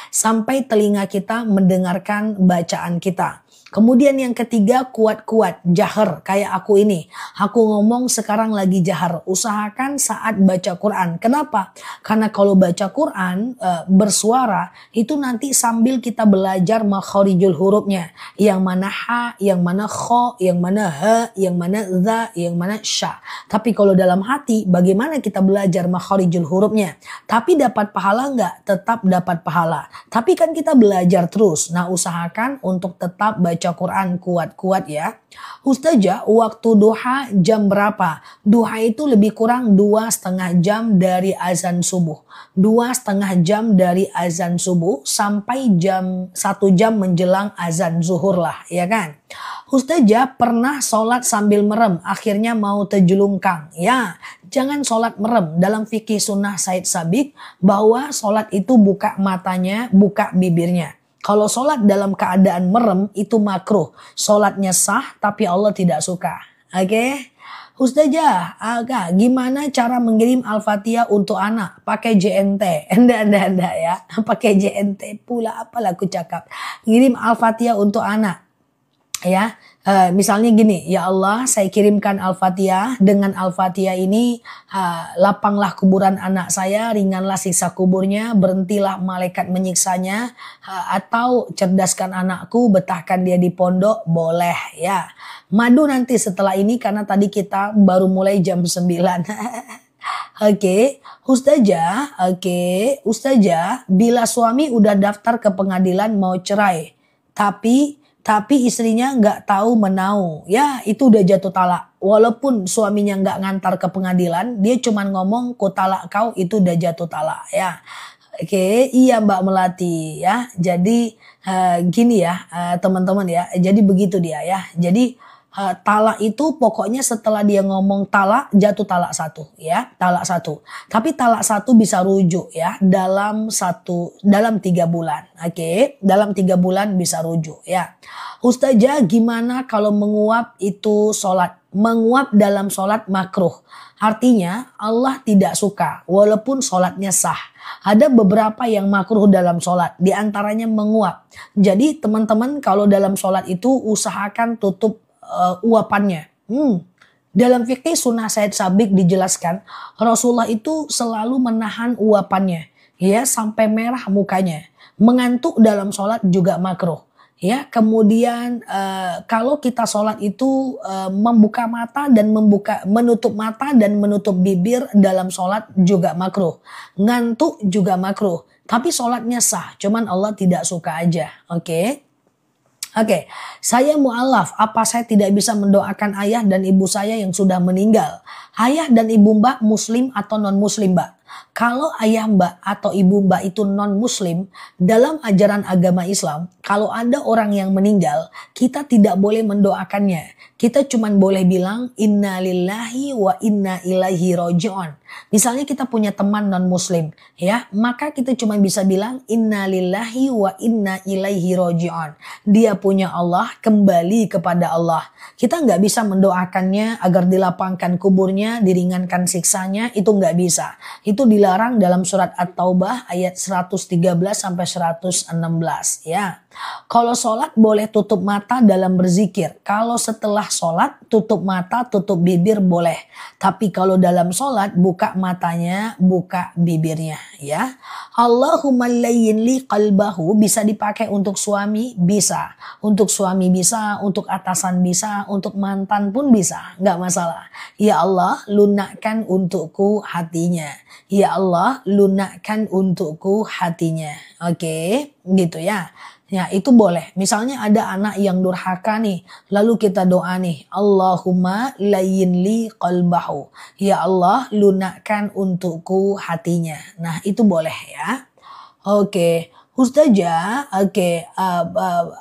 Sampai telinga kita mendengarkan bacaan kita. Kemudian yang ketiga, kuat-kuat, jahar kayak aku ini. Aku ngomong sekarang lagi jahar. Usahakan saat baca Quran. Kenapa? Karena kalau baca Quran bersuara itu nanti sambil kita belajar makharijul hurufnya. Yang mana ha, yang mana kho, yang mana ha, yang mana za, yang mana sya. Tapi kalau dalam hati bagaimana kita belajar makharijul hurufnya? Tapi dapat pahala nggak? Tetap dapat pahala. Tapi kan kita belajar terus. Nah usahakan untuk tetap baca baca Quran kuat-kuat ya. Ustazah, waktu duha jam berapa? Duha itu lebih kurang 2,5 jam dari azan subuh. 2,5 jam dari azan subuh sampai 1 jam menjelang azan zuhur lah, ya kan? Ustazah pernah sholat sambil merem, akhirnya mau terjelungkang. Ya, jangan sholat merem. Dalam fikih sunnah Said Sabiq, bahwa sholat itu buka matanya, buka bibirnya. Kalau sholat dalam keadaan merem itu makruh. Sholatnya sah tapi Allah tidak suka. Oke? Ustazah, gimana cara mengirim Al-Fatihah untuk anak? Pakai JNT. Enggak ya. Pakai JNT pula, apalah aku cakap. Ngirim Al-Fatihah untuk anak. Ya, misalnya gini, ya Allah saya kirimkan Al-Fatihah, dengan Al-Fatihah ini lapanglah kuburan anak saya, ringanlah siksa kuburnya, berhentilah malaikat menyiksanya, atau cerdaskan anakku, betahkan dia di pondok, boleh ya. Madu nanti setelah ini karena tadi kita baru mulai jam 9. Oke, Ustazah, bila suami udah daftar ke pengadilan mau cerai, tapi istrinya nggak tahu menau, ya itu udah jatuh talak. Walaupun suaminya nggak ngantar ke pengadilan, dia cuman ngomong ku talak kau, itu udah jatuh talak ya. Oke, iya Mbak Melati ya. Jadi gini ya teman-teman ya. Jadi begitu dia ya. Jadi talak itu pokoknya setelah dia ngomong talak, jatuh talak satu ya, talak satu. Tapi talak satu bisa rujuk ya dalam 3 bulan. Oke, dalam 3 bulan bisa rujuk ya. Ustazah, gimana kalau menguap itu sholat? Menguap dalam sholat makruh. Artinya Allah tidak suka walaupun sholatnya sah. Ada beberapa yang makruh dalam sholat, di antaranya menguap. Jadi teman-teman kalau dalam sholat itu usahakan tutup uapannya. Dalam fikih sunnah Said Sabiq dijelaskan, Rasulullah itu selalu menahan uapannya ya sampai merah mukanya. Mengantuk dalam sholat juga makruh. Ya, kemudian kalau kita sholat itu membuka mata dan menutup mata dan menutup bibir dalam sholat juga makruh. Ngantuk juga makruh. Tapi sholatnya sah, cuman Allah tidak suka aja. Oke, saya mu'alaf, apa saya tidak bisa mendoakan ayah dan ibu saya yang sudah meninggal? Ayah dan ibu Mbak muslim atau non muslim Mbak? Kalau ayah Mbak atau ibu Mbak itu non muslim, dalam ajaran agama Islam, kalau ada orang yang meninggal, kita tidak boleh mendoakannya. Kita cuma boleh bilang inna lillahi wa inna ilaihi roji'un. Misalnya kita punya teman non muslim ya, maka kita cuma bisa bilang inna lillahi wa inna ilaihi roji'un. Dia punya Allah, kembali kepada Allah. Kita nggak bisa mendoakannya agar dilapangkan kuburnya, diringankan siksanya, itu nggak bisa. Itu dilarang dalam surat At-Taubah ayat 113 sampai 116 ya. Kalau sholat boleh tutup mata dalam berzikir. Kalau setelah sholat tutup mata, tutup bibir boleh. Tapi kalau dalam sholat buka matanya, buka bibirnya ya. Allahumma layyin li qalbahu bisa dipakai untuk suami, bisa. Untuk suami bisa, untuk atasan bisa, untuk mantan pun bisa. Nggak masalah. Ya Allah lunakkan untukku hatinya. Ya Allah lunakkan untukku hatinya. Oke, gitu ya. Ya itu boleh. Misalnya ada anak yang durhaka nih. Lalu kita doa nih. Allahumma layyin li qalbahu. Ya Allah lunakkan untukku hatinya. Nah itu boleh ya. Oke. Ustazah,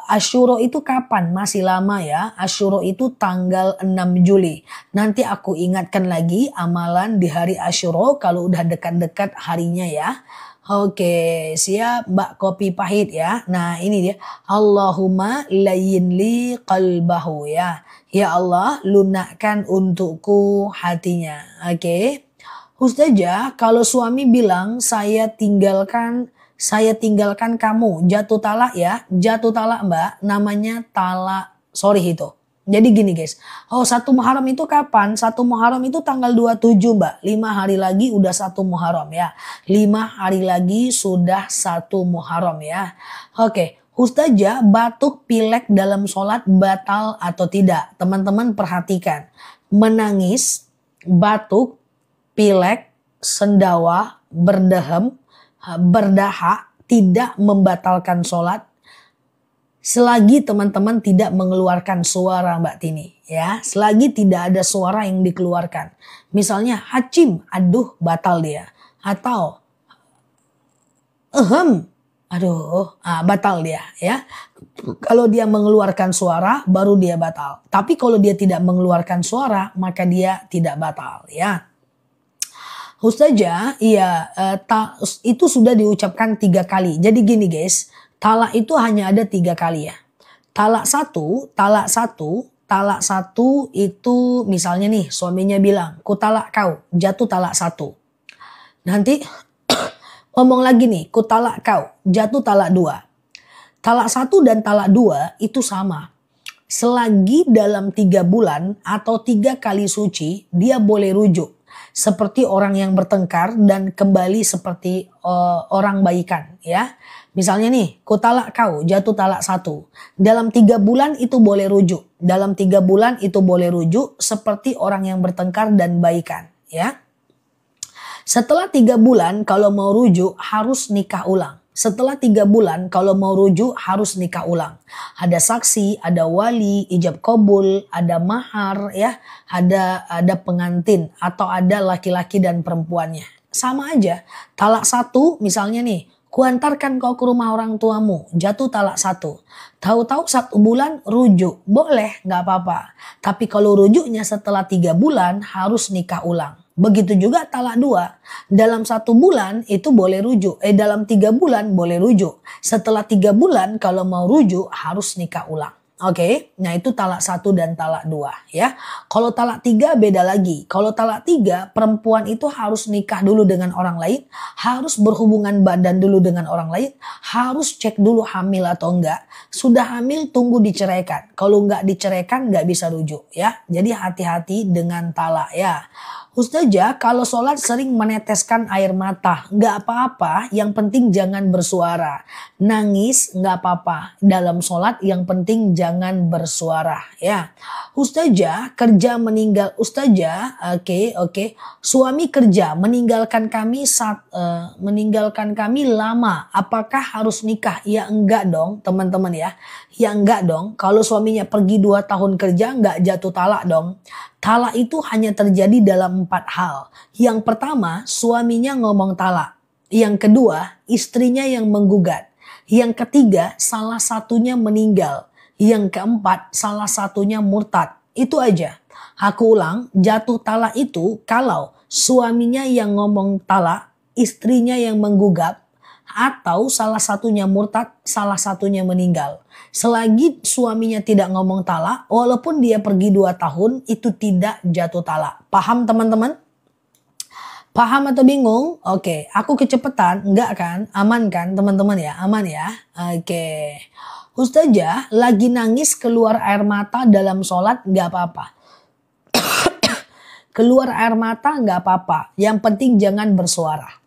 Asyura itu kapan? Masih lama ya. Asyura itu tanggal 6 Juli. Nanti aku ingatkan lagi amalan di hari Asyura kalau udah dekat-dekat harinya ya. Oke, siap Mbak Kopi Pahit ya. Nah ini dia. Allahumma layyin li qalbahu ya. Ya Allah lunakkan untukku hatinya. Oke. Ustazah, kalau suami bilang saya tinggalkan kamu, jatuh talak ya. Jatuh talak Mbak, namanya talak sorry itu. Jadi gini guys, 1 Muharram itu kapan? 1 Muharram itu tanggal 27 Mbak. 5 hari lagi udah 1 Muharram ya. 5 hari lagi sudah 1 Muharram ya. Oke, Ustazah batuk pilek dalam sholat batal atau tidak? Teman-teman perhatikan. Menangis, batuk, pilek, sendawa, berdehem, berdahak tidak membatalkan sholat Selagi teman-teman tidak mengeluarkan suara Mbak Tini ya, selagi tidak ada suara yang dikeluarkan. Misalnya hacim, aduh batal dia. Atau aduh, batal dia ya. Kalau dia mengeluarkan suara baru dia batal. Tapi kalau dia tidak mengeluarkan suara maka dia tidak batal ya. Ustazah, iya, itu sudah diucapkan 3 kali. Jadi gini guys, talak itu hanya ada 3 kali ya. Talak satu itu misalnya nih suaminya bilang, ku talak kau, jatuh talak 1. Nanti ngomong lagi nih, ku talak kau, jatuh talak 2. Talak 1 dan talak 2 itu sama. Selagi dalam 3 bulan atau 3 kali suci, dia boleh rujuk. Seperti orang yang bertengkar dan kembali seperti orang baikan ya. Misalnya nih, ku talak kau, jatuh talak 1. Dalam 3 bulan itu boleh rujuk. Dalam 3 bulan itu boleh rujuk seperti orang yang bertengkar dan baikan ya. Setelah 3 bulan kalau mau rujuk harus nikah ulang. Setelah 3 bulan kalau mau rujuk harus nikah ulang. Ada saksi, ada wali, ijab kabul, ada mahar ya, ada pengantin atau ada laki-laki dan perempuannya. Sama aja. Talak 1 misalnya nih, kuantarkan kau ke rumah orang tuamu, jatuh talak 1. Tahu-tahu 1 bulan rujuk, boleh nggak apa-apa. Tapi kalau rujuknya setelah 3 bulan harus nikah ulang. Begitu juga talak 2. Dalam 1 bulan itu boleh rujuk. Dalam 3 bulan boleh rujuk. Setelah 3 bulan kalau mau rujuk harus nikah ulang. Oke, nah itu talak 1 dan talak 2 ya. Kalau talak 3 beda lagi. Kalau talak 3 perempuan itu harus nikah dulu dengan orang lain. Harus berhubungan badan dulu dengan orang lain. Harus cek dulu hamil atau enggak. Sudah hamil tunggu diceraikan. Kalau enggak diceraikan enggak bisa rujuk ya. Jadi hati-hati dengan talak ya. Ustazah, kalau sholat sering meneteskan air mata, nggak apa-apa, yang penting jangan bersuara. Nangis nggak apa-apa, dalam sholat yang penting jangan bersuara. Ya, Ustazah kerja meninggal, Ustazah, oke, suami kerja meninggalkan kami lama, apakah harus nikah? Ya enggak dong, teman-teman ya. Ya enggak dong, kalau suaminya pergi 2 tahun kerja nggak jatuh talak dong. Talak itu hanya terjadi dalam 4 hal. Yang pertama, suaminya ngomong talak. Yang kedua, istrinya yang menggugat. Yang ketiga, salah satunya meninggal. Yang keempat, salah satunya murtad. Itu aja. Aku ulang, jatuh talak itu kalau suaminya yang ngomong talak, istrinya yang menggugat, atau salah satunya murtad, salah satunya meninggal. Selagi suaminya tidak ngomong talak, walaupun dia pergi 2 tahun, itu tidak jatuh talak. Paham teman-teman? Paham atau bingung? Oke, aku kecepatan? Enggak kan? Aman kan teman-teman ya? Aman ya? Oke. Ustazah, lagi nangis keluar air mata dalam sholat enggak apa-apa. Keluar air mata enggak apa-apa. Yang penting jangan bersuara.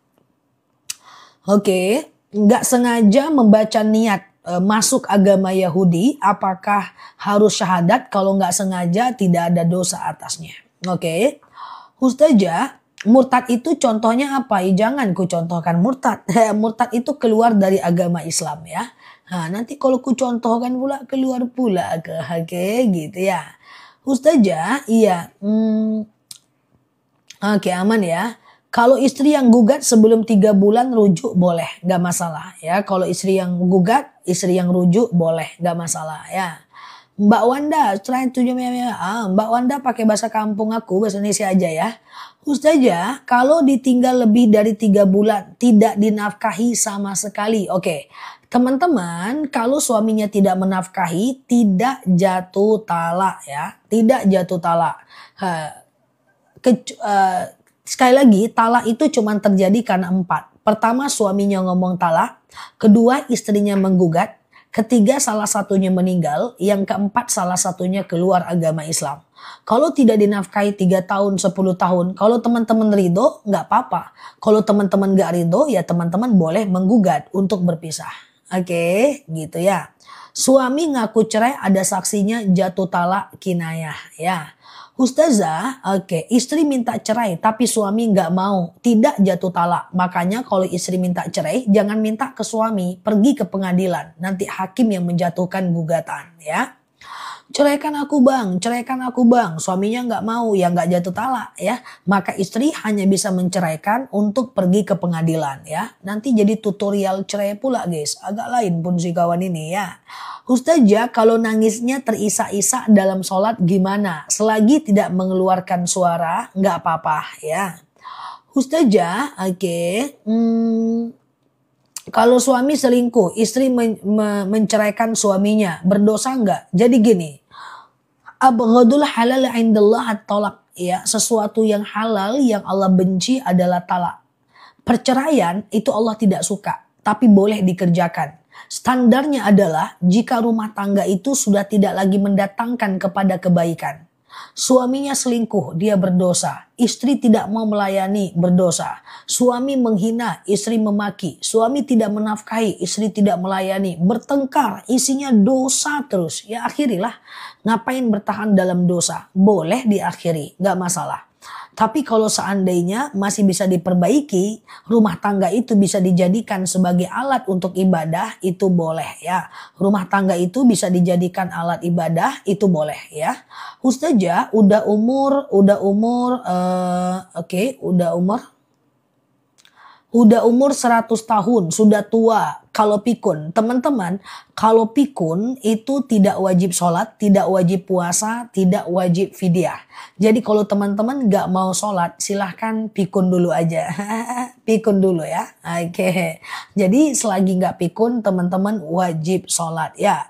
Oke, nggak sengaja membaca niat masuk agama Yahudi, apakah harus syahadat? Kalau nggak sengaja tidak ada dosa atasnya. Oke, Ustazah, murtad itu contohnya apa? Jangan ku contohkan murtad. Murtad itu keluar dari agama Islam ya. Nah, nanti kalau ku contohkan pula keluar pula ke gitu ya. Ustazah, iya. Oke, aman ya. Kalau istri yang gugat sebelum 3 bulan rujuk boleh, gak masalah ya. Kalau istri yang gugat, istri yang rujuk boleh, gak masalah ya. Mbak Wanda, Mbak Wanda pakai bahasa kampung aku, bahasa Indonesia aja ya. Ustazah, kalau ditinggal lebih dari 3 bulan, tidak dinafkahi sama sekali. Oke, teman-teman, kalau suaminya tidak menafkahi, tidak jatuh talak ya. Tidak jatuh talak. Sekali lagi, talak itu cuma terjadi karena 4. Pertama, suaminya ngomong talak. Kedua, istrinya menggugat. Ketiga, salah satunya meninggal. Yang keempat, salah satunya keluar agama Islam. Kalau tidak dinafkahi 3 tahun, 10 tahun. Kalau teman-teman ridho, nggak apa-apa. Kalau teman-teman nggak ridho, ya teman-teman boleh menggugat untuk berpisah. Oke, gitu ya. Suami ngaku cerai, ada saksinya, jatuh talak kinayah ya. Ustazah, istri minta cerai tapi suami nggak mau, tidak jatuh talak. Makanya kalau istri minta cerai, jangan minta ke suami, pergi ke pengadilan. Nanti hakim yang menjatuhkan gugatan, ya. Ceraikan aku bang, ceraikan aku bang. Suaminya nggak mau, ya nggak jatuh talak ya. Maka istri hanya bisa menceraikan untuk pergi ke pengadilan ya. Nanti jadi tutorial cerai pula guys. Agak lain pun si kawan ini ya. Ustazah kalau nangisnya terisak-isak dalam sholat gimana? Selagi tidak mengeluarkan suara nggak apa-apa ya. Ustazah, kalau suami selingkuh, istri menceraikan suaminya, berdosa enggak? Jadi gini, abghadul halal indallah at-talaq, ya, sesuatu yang halal yang Allah benci adalah talak. Perceraian itu Allah tidak suka, tapi boleh dikerjakan. Standarnya adalah jika rumah tangga itu sudah tidak lagi mendatangkan kepada kebaikan. Suaminya selingkuh, dia berdosa. Istri tidak mau melayani, berdosa. Suami menghina, istri memaki. Suami tidak menafkahi, istri tidak melayani. Bertengkar, isinya dosa terus. Ya akhirilah. Ngapain bertahan dalam dosa? Boleh diakhiri, gak masalah. Tapi kalau seandainya masih bisa diperbaiki, rumah tangga itu bisa dijadikan sebagai alat untuk ibadah, itu boleh ya. Rumah tangga itu bisa dijadikan alat ibadah, itu boleh ya. Ustazah udah umur Udah umur 100 tahun, sudah tua. Kalau pikun, teman-teman, kalau pikun itu tidak wajib sholat, tidak wajib puasa, tidak wajib fidyah. Jadi kalau teman-teman gak mau sholat, silahkan pikun dulu aja. Pikun dulu ya. Oke. Jadi selagi gak pikun, teman-teman wajib sholat ya.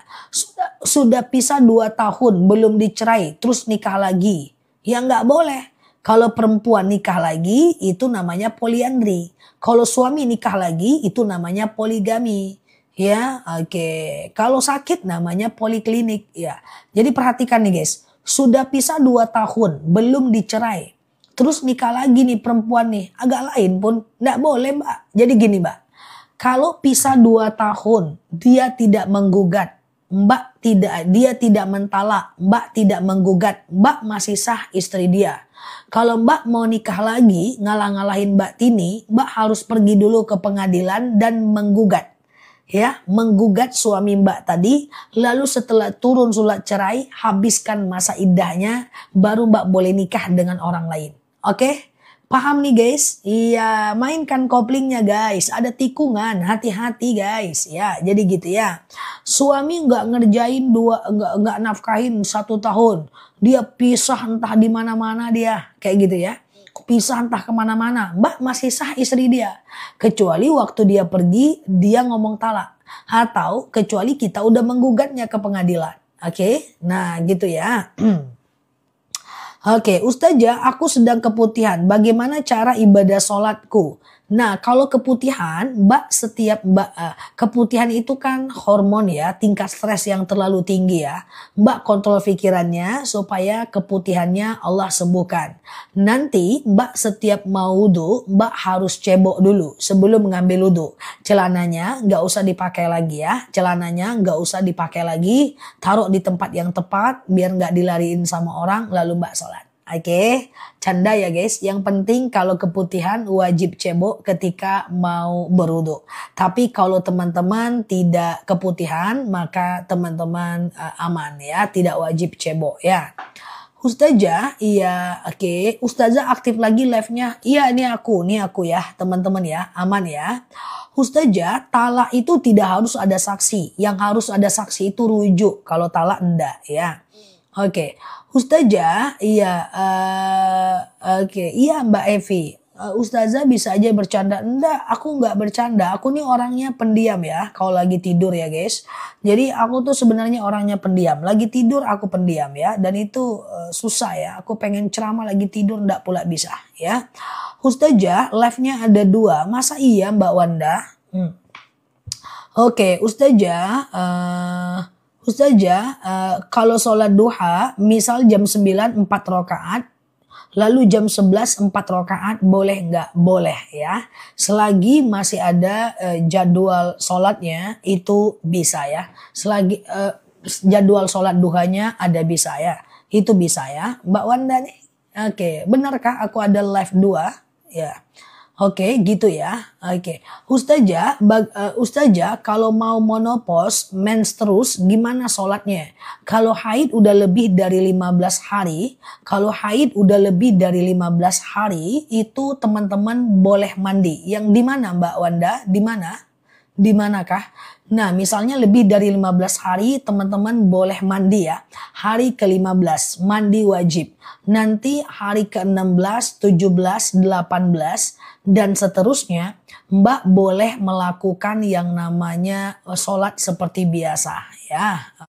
Sudah pisah 2 tahun, belum dicerai, terus nikah lagi. Ya gak boleh. Kalau perempuan nikah lagi, itu namanya poliandri. Kalau suami nikah lagi itu namanya poligami. Ya, Kalau sakit namanya poliklinik ya. Jadi perhatikan nih guys. Sudah pisah 2 tahun, belum dicerai. Terus nikah lagi nih perempuan nih. Agak lain pun enggak boleh, Mbak. Jadi gini, Mbak. Kalau pisah 2 tahun, dia tidak menggugat. Dia tidak mentalak, Mbak tidak menggugat, Mbak masih sah istri dia. Kalau Mbak mau nikah lagi, ngalah-ngalahin Mbak Tini, Mbak harus pergi dulu ke pengadilan dan menggugat. Ya, menggugat suami Mbak tadi, lalu setelah turun surat cerai, habiskan masa iddahnya, baru Mbak boleh nikah dengan orang lain. Oke? Paham nih guys? Iya, mainkan koplingnya guys. Ada tikungan, hati-hati guys. Ya, jadi gitu ya. Suami nggak ngerjain nggak nafkahin 1 tahun. Dia pisah entah di mana-mana dia, kayak gitu ya. Pisah entah kemana-mana. Mbak masih sah istri dia. Kecuali waktu dia pergi, dia ngomong talak. Atau kecuali kita udah menggugatnya ke pengadilan. Oke? Nah, gitu ya. Ustazah, aku sedang keputihan. Bagaimana cara ibadah sholatku? Nah, kalau keputihan, keputihan itu kan hormon ya, tingkat stres yang terlalu tinggi ya. Mbak kontrol pikirannya supaya keputihannya Allah sembuhkan. Nanti Mbak setiap mau wudu, Mbak harus cebok dulu sebelum mengambil wudu. Celananya nggak usah dipakai lagi ya. Celananya nggak usah dipakai lagi. Taruh di tempat yang tepat biar nggak dilariin sama orang lalu Mbak sholat. Canda ya guys. Yang penting kalau keputihan wajib cebok ketika mau berwudu. Tapi kalau teman-teman tidak keputihan maka teman-teman aman ya, tidak wajib cebok ya. Ustazah, iya, Ustazah aktif lagi live-nya. Iya, ini aku ya, teman-teman ya, aman ya. Ustazah, talak itu tidak harus ada saksi. Yang harus ada saksi itu rujuk. Kalau talak enggak ya. Ustazah, iya, iya Mbak Evi. Ustazah bisa aja bercanda. Enggak, aku nggak bercanda. Aku nih orangnya pendiam ya. Kalau lagi tidur ya guys. Jadi aku tuh sebenarnya orangnya pendiam. Lagi tidur aku pendiam ya. Dan itu susah ya. Aku pengen ceramah lagi tidur enggak pula bisa ya. Ustazah, live-nya ada 2. Masa iya Mbak Wanda? Ustazah, kalau sholat duha, misal jam 9 4 rakaat, lalu jam 11 4 rakaat, boleh nggak? Boleh ya. Selagi masih ada jadwal sholatnya, itu bisa ya. Selagi jadwal sholat duhanya ada bisa ya. Itu bisa ya. Mbak Wanda nih. Oke, benarkah aku ada live 2? Ya. Oke, gitu ya. Oke. Ustazah, kalau mau monopause, mens terus, gimana sholatnya? Kalau haid udah lebih dari 15 hari, itu teman-teman boleh mandi. Yang di mana Mbak Wanda? Di mana? Di manakah? Nah, misalnya lebih dari 15 hari teman-teman boleh mandi ya. Hari ke-15 mandi wajib. Nanti hari ke-16, 17, 18 dan seterusnya Mbak boleh melakukan yang namanya sholat seperti biasa ya.